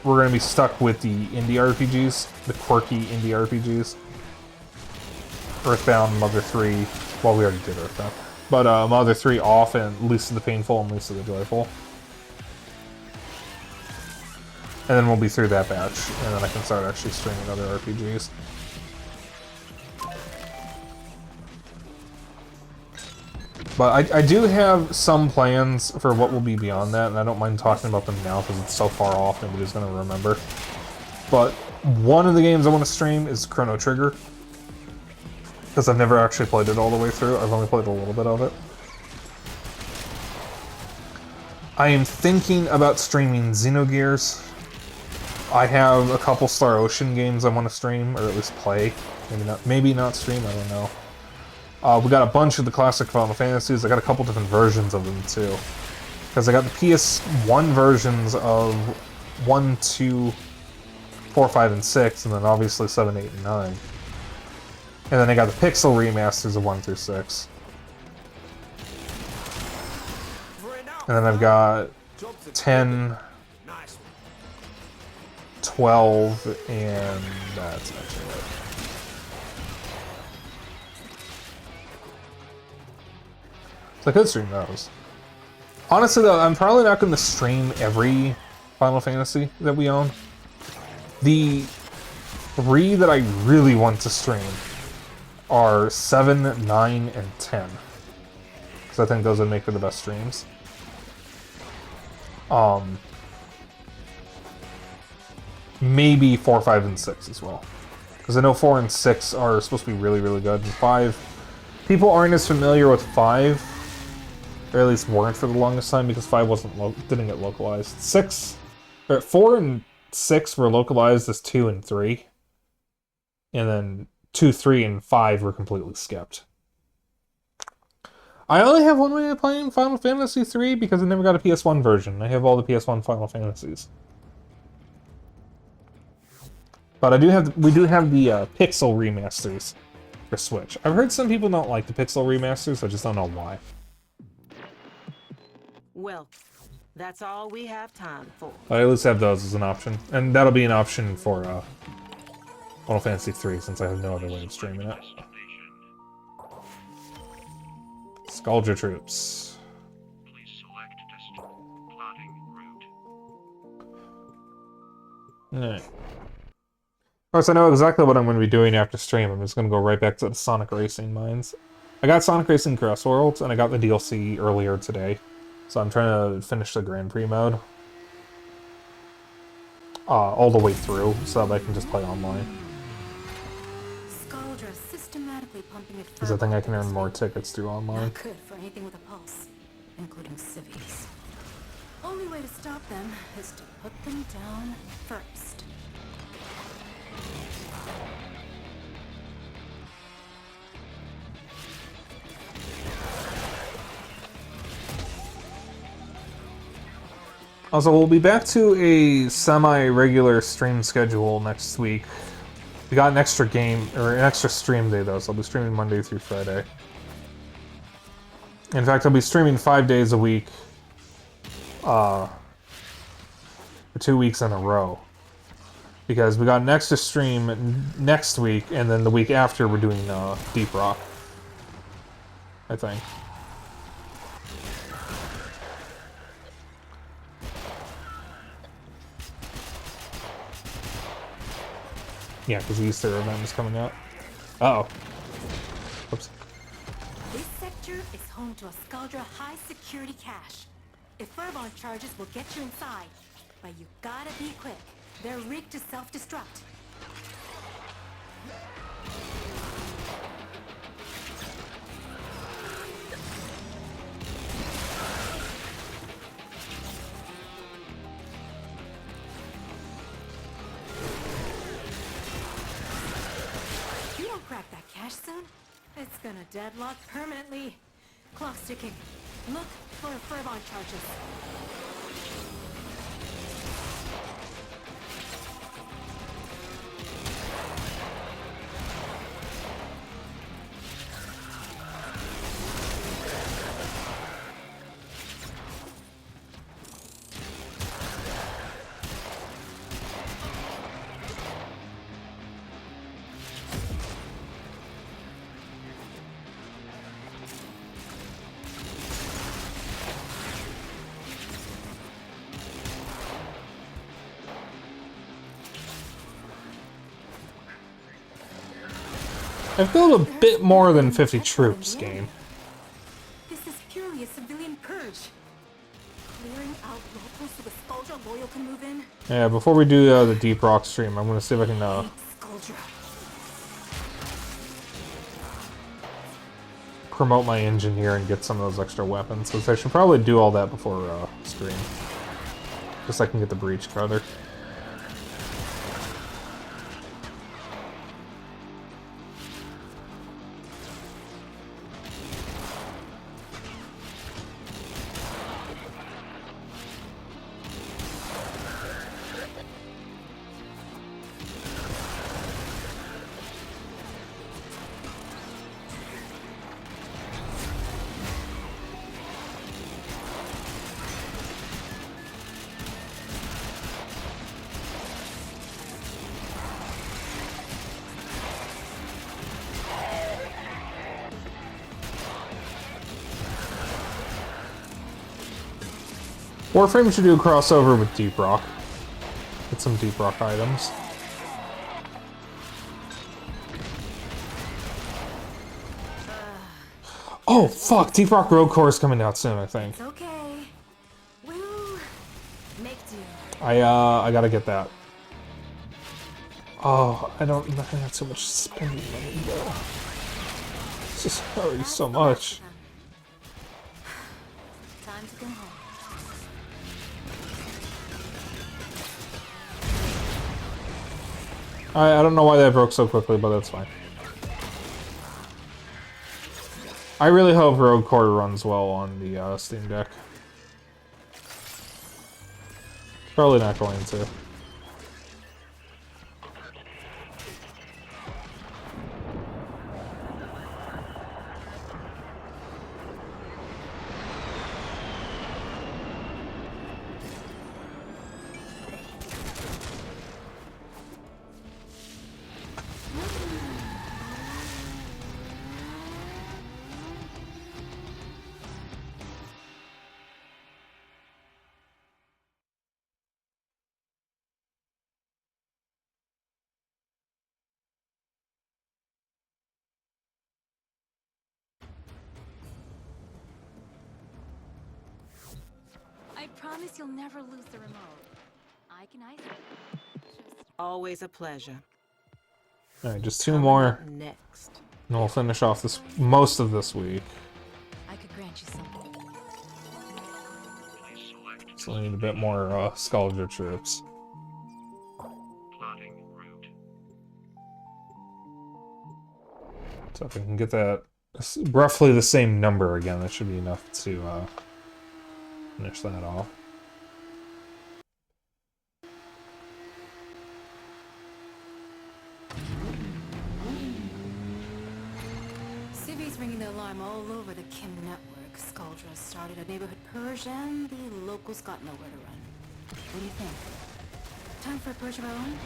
going to be stuck with the indie RPGs, the quirky indie RPGs. Earthbound, Mother 3, well, we already did Earthbound. But Mother 3 Off, and Lisa the Painful and Lisa the Joyful. And then we'll be through that batch, and then I can start actually streaming other RPGs. But I do have some plans for what will be beyond that, and I don't mind talking about them now because it's so far off, nobody's going to remember. But one of the games I want to stream is Chrono Trigger. Because I've never actually played it all the way through, I've only played a little bit of it. I am thinking about streaming Xenogears. I have a couple Star Ocean games I want to stream, or at least play. Maybe not stream, I don't know. We got a bunch of the classic Final Fantasies. I got a couple different versions of them, too. Because I got the PS1 versions of 1, 2, 4, 5, and 6, and then obviously 7, 8, and 9. And then I got the Pixel remasters of 1 through 6. And then I've got 10... 12, and that's actually it. So I could stream those. Honestly though, I'm probably not going to stream every Final Fantasy that we own. The 3 that I really want to stream are 7, 9, and 10. Because I think those would make for the best streams. maybe 4, 5, and 6 as well. Because I know 4 and 6 are supposed to be really, really good. And 5, people aren't as familiar with 5, or at least weren't for the longest time because 5 didn't get localized. 4 and 6 were localized as 2 and 3, and then 2, 3, and 5 were completely skipped. I only have one way of playing Final Fantasy 3 because I never got a PS1 version. I have all the PS1 Final Fantasies. But we do have the Pixel remasters for Switch. I've heard some people don't like the Pixel remasters, I just don't know why. Well, that's all we have time for. I at least have those as an option. And that'll be an option for Final Fantasy 3 since I have no other way of streaming it. Skuldra troops. Please select plotting route. Alright. Of course, I know exactly what I'm going to be doing after stream. I'm just going to go right back to the Sonic Racing mines. I got Sonic Racing Cross Worlds, and I got the DLC earlier today. So I'm trying to finish the Grand Prix mode. All the way through, so that I can just play online. Skuldra systematically pumping it. Because I think I can earn more tickets through online. Not good for anything with a pulse, including civvies. Only way to stop them is to put them down first. Also, we'll be back to a semi-regular stream schedule next week. We got an extra game, or an extra stream day though, so I'll be streaming Monday through Friday. In fact, I'll be streaming 5 days a week, for 2 weeks in a row. Because we got an extra stream next week, and then the week after we're doing, Deep Rock. I think. Yeah, because the Easter event is coming out. Uh-oh. Oops. This sector is home to a Skuldra high-security cache. If Furbon charges will get you inside, but you gotta be quick. They're rigged to self-destruct. Crack that cache soon, it's gonna deadlock permanently. Clock's ticking. Look for Furbon charges. I've built a bit more than 50 troops, game. This is purely a civilian purge. Clearing out locals so the Skuldra loyal can move in. Yeah, before we do the Deep Rock stream, I'm gonna see if I can promote my engineer and get some of those extra weapons. Because I should probably do all that before stream. Just so I can get the breach cutter. Warframe should do a crossover with Deep Rock. Get some Deep Rock items. Oh, fuck! Deep Rock Road Core is coming out soon, I think. It's okay. We'll make do. I gotta get that. Oh, I don't have too much spending money though. This is already so much. Time to go home. I don't know why that broke so quickly, but that's fine. I really hope Rogue Core runs well on the Steam Deck. Probably not going to. I promise you'll never lose the remote. I can ice it. Always a pleasure. Alright, just two Coming more. up next. And we'll finish off this most of this week. I could grant you something. Please select So I need a bit more Sculpture troops. plotting route. So if I can get that roughly the same number again, that should be enough to finish that off. Civvies ringing the alarm all over the Kim network. Skuldra started a neighborhood purge and the locals got nowhere to run. What do you think? Time for a purge of our own?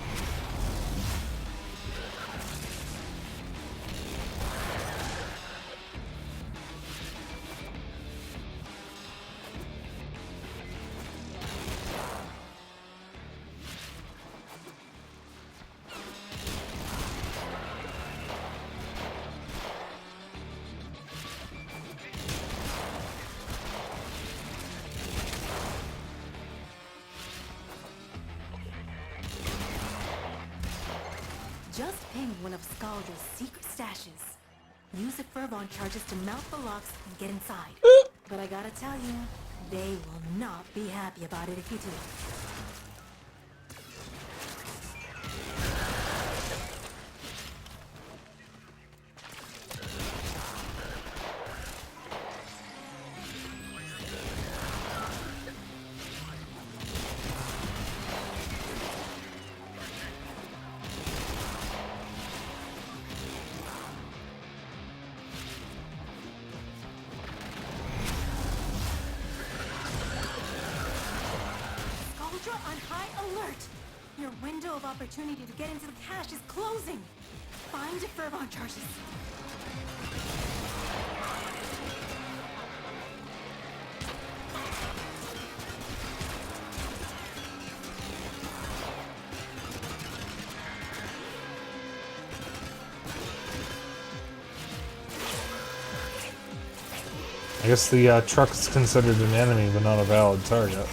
Just ping one of Skaldra's secret stashes. Use the Furbon charges to mount the locks and get inside. But I gotta tell you, they will not be happy about it if you do. On high alert! Your window of opportunity to get into the cache is closing! Find Furbon charges. I guess the truck is considered an enemy, but not a valid target.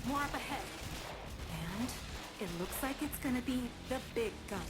More up ahead. And it looks like it's gonna be the big guns.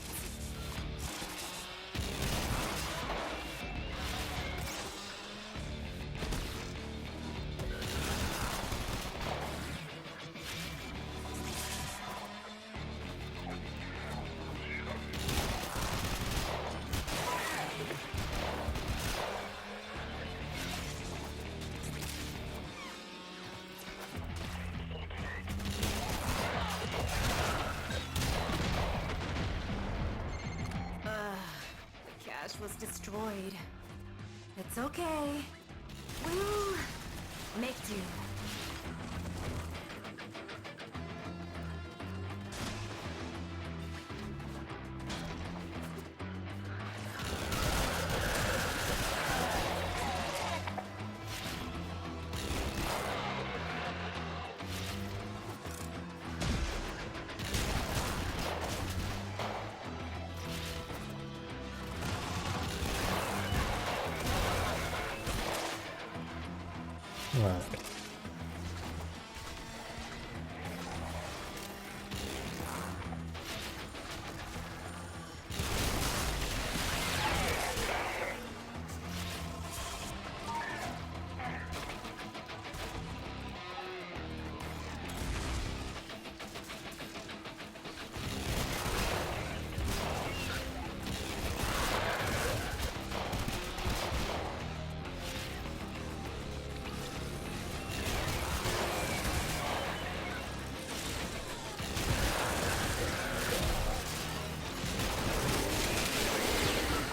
destroyed. It's okay. We'll make do. Alright.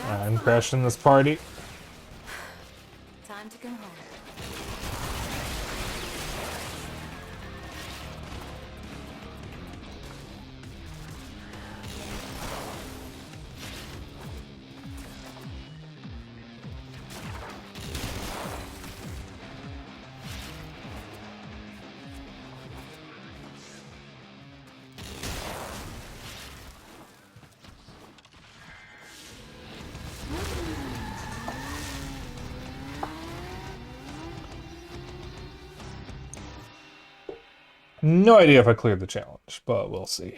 I'm crashing this party. Time to go home. No idea if I cleared the challenge, but we'll see.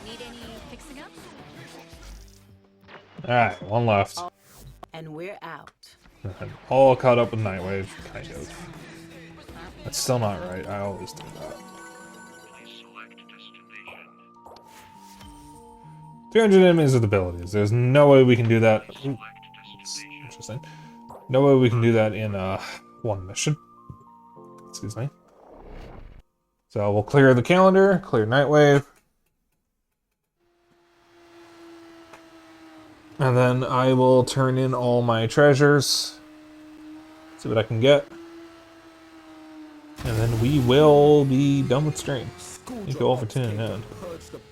Need any fixing up? Alright, one left. And we're out. I'm all caught up with Nightwave, kind of. That's still not right. I always do that. Please select destination. 300 enemies with abilities. There's no way we can do that. Ooh, interesting. No way we can do that in one mission. Excuse me. So we'll clear the calendar, clear Nightwave. And then I will turn in all my treasures. See what I can get. And then we will be done with stream. Thank you all for tuning in.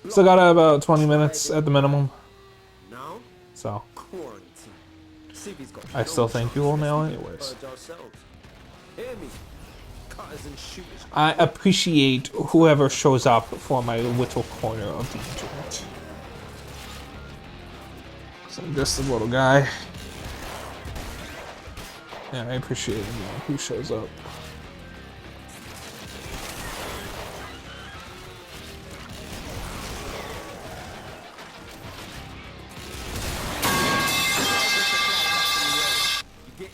Still got about 20 minutes at the minimum. So I still think you will now anyways. I appreciate whoever shows up for my little corner of the internet. So I'm just a little guy. Yeah, I appreciate anyone who shows up.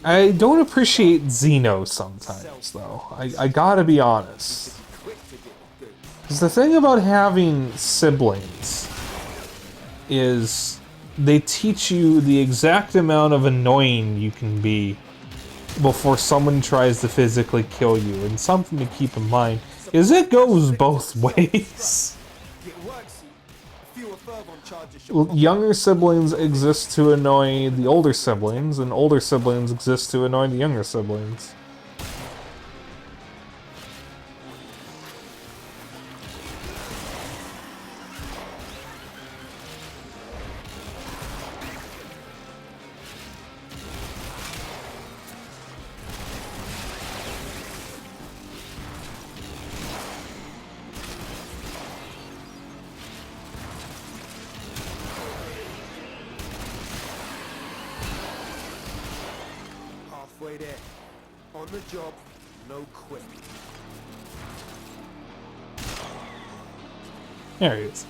I don't appreciate Xeno sometimes, though. I gotta be honest. Because the thing about having siblings is they teach you the exact amount of annoying you can be before someone tries to physically kill you. And something to keep in mind is it goes both ways. Younger siblings exist to annoy the older siblings, and older siblings exist to annoy the younger siblings. Halfway there. On the job, no quit. There he is.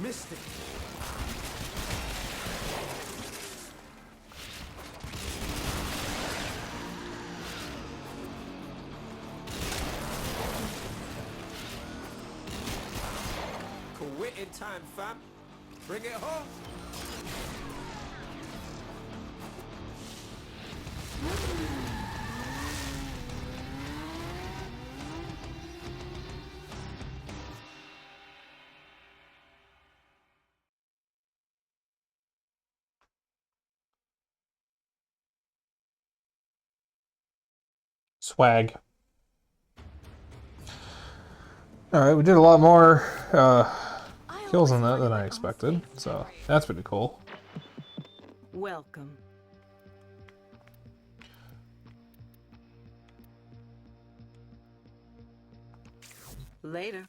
Missed it. Quit in time, fam. Bring it home. Swag. Alright, we did a lot more kills on that than I expected, so that's pretty cool. Welcome. Later.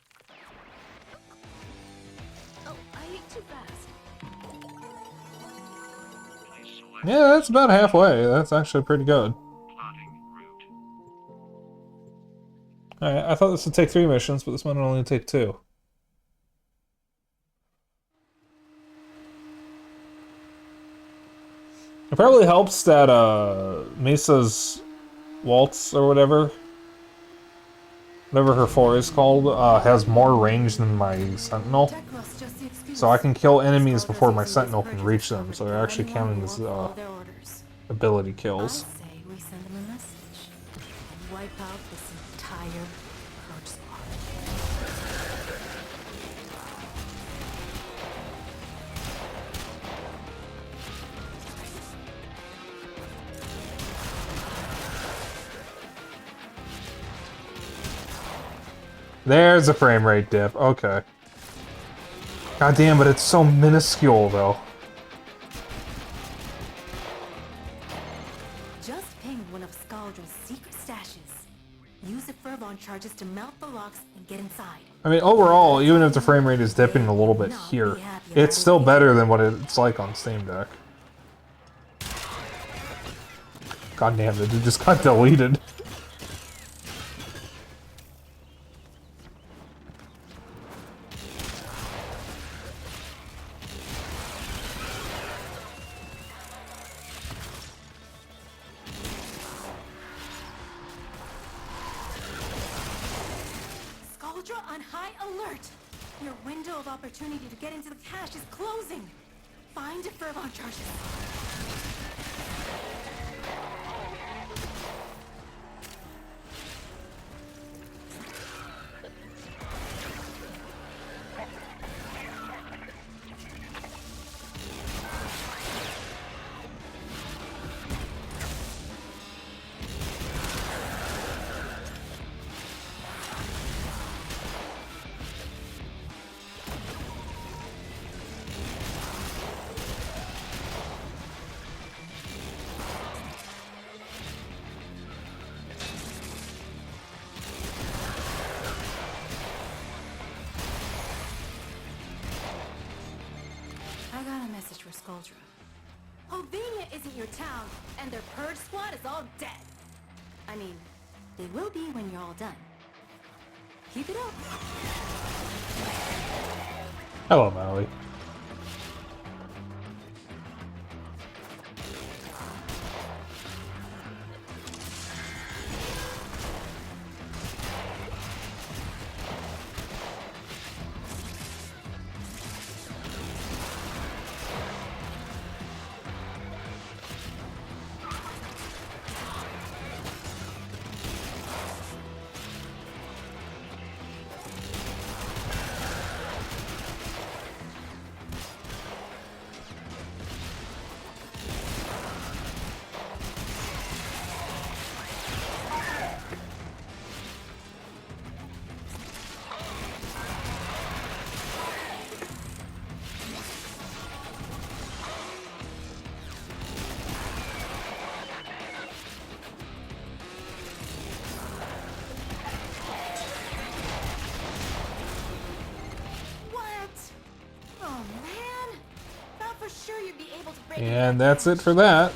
Oh, I ate too fast. Yeah, that's about halfway. That's actually pretty good. Alright, I thought this would take 3 missions, but this might only take 2. It probably helps that Misa's Waltz or whatever her 4 is called, has more range than my Sentinel. So I can kill enemies before my Sentinel can reach them, so they're actually counting as ability kills. I say we send them a message and wipe out this entire Rogue squad. There's a frame rate dip. Okay. God damn, but it's so minuscule though. Just ping one of Scaldra's secret stashes. Use the Furbon charges to melt the locks and get inside. I mean, overall, even if the frame rate is dipping a little bit here, it's still better than what it's like on Steam Deck. God damn, it just got deleted. Scaldra on high alert! Your window of opportunity to get into the cache is closing! Find a Furbon charges. I got a message for Scaldra. Hovenia isn't your town, and their purge squad is all dead. I mean, they will be when you're all done. Keep it up. Hello, Maui. And that's it for that.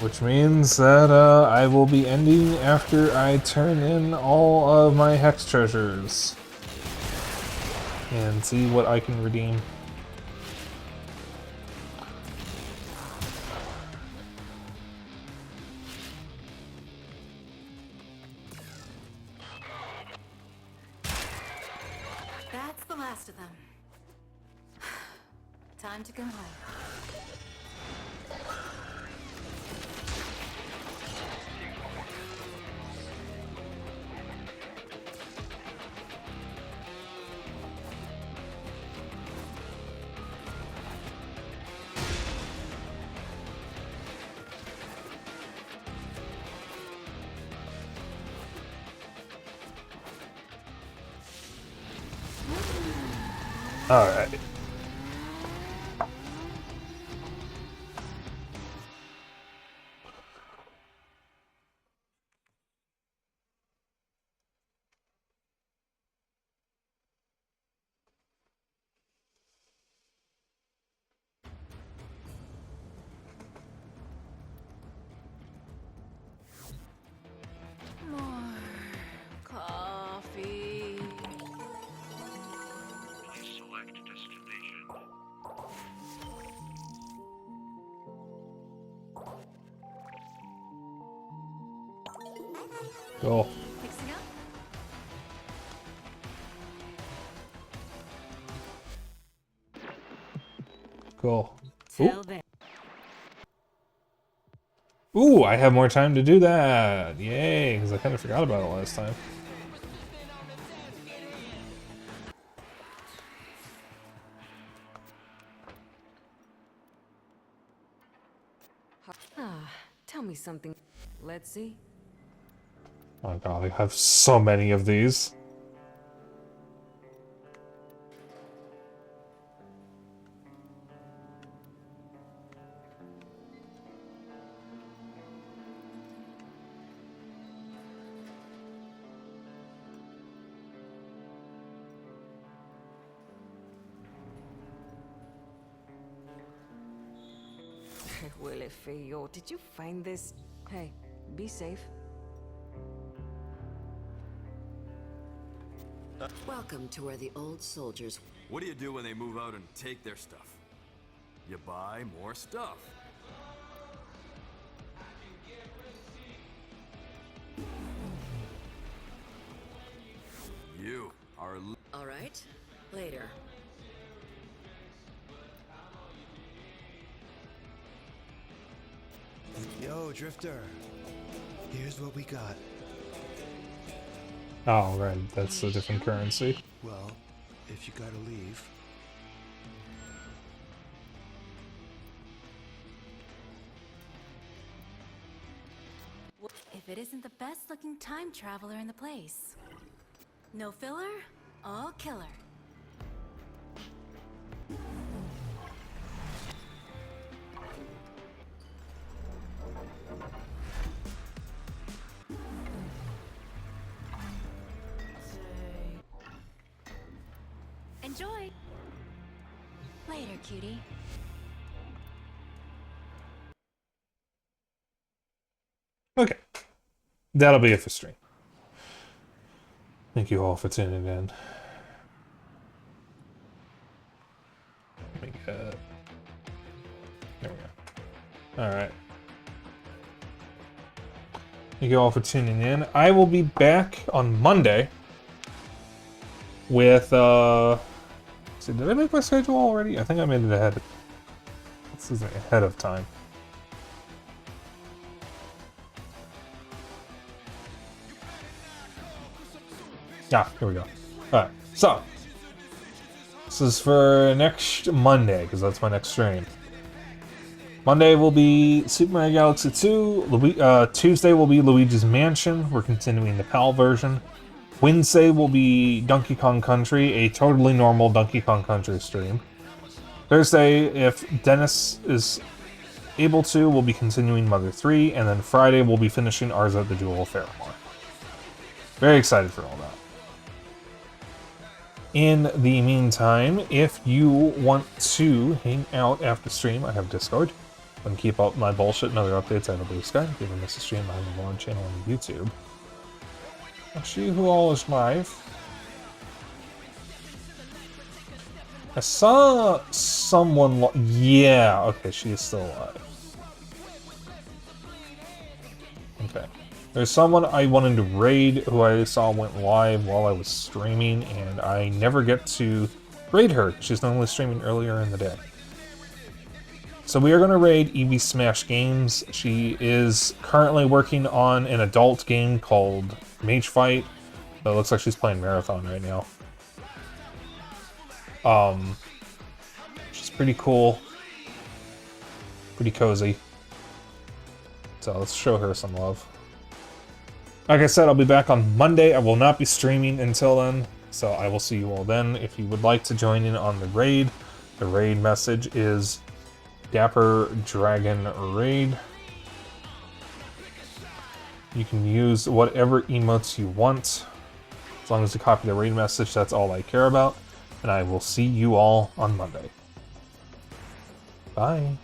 Which means that I will be ending after I turn in all of my hex treasures. And see what I can redeem. That's the last of them. Time to go home. Alright. More coffee. Please select destination. Cool. Fixing up? Cool. Tell them. Ooh, I have more time to do that. Yay, because I kind of forgot about it last time. Tell me something. Let's see. Oh god, I have so many of these. Huele feo. Did you find this? Hey, be safe. Welcome to where the old soldiers... What do you do when they move out and take their stuff? You buy more stuff. You are... All right, later. Yo, Drifter. Here's what we got. Oh, right, that's a different currency. Well, if you gotta leave. If it isn't the best looking time traveler in the place. No filler, all killer. Enjoy! Later, cutie. Okay. That'll be it for stream. Thank you all for tuning in. Let me get... There we go. Alright. Thank you all for tuning in. I will be back on Monday with, so did I make my schedule already? I think I made it ahead. This is ahead of time. Ah, here we go. Alright, so this is for next Monday, because that's my next stream. Monday will be Super Mario Galaxy 2. Tuesday will be Luigi's Mansion. We're continuing the PAL version. Wednesday will be Donkey Kong Country, a totally normal Donkey Kong Country stream. Thursday, if Dennis is able to, we'll be continuing Mother 3. And then Friday, we'll be finishing Ours at the Jewel of Fairmore. Very excited for all that. In the meantime, if you want to hang out after stream, I have Discord. And keep up my bullshit and other updates, I have a Blue Sky. If you ever miss a stream, I have a Vlog channel on YouTube. I'll see who all is live. I saw someone... Yeah, okay, she is still alive. Okay. There's someone I wanted to raid who I saw went live while I was streaming, and I never get to raid her. She's normally streaming earlier in the day. So we are going to raid Evie Smash Games. She is currently working on an adult game called Mage Fight. It looks like she's playing Marathon right now. She's pretty cool. Pretty cozy. So let's show her some love. Like I said, I'll be back on Monday. I will not be streaming until then, so I will see you all then. If you would like to join in on the raid message is Dapper Dragon Raid. You can use whatever emotes you want. As long as you copy the raid message, that's all I care about. And I will see you all on Monday. Bye.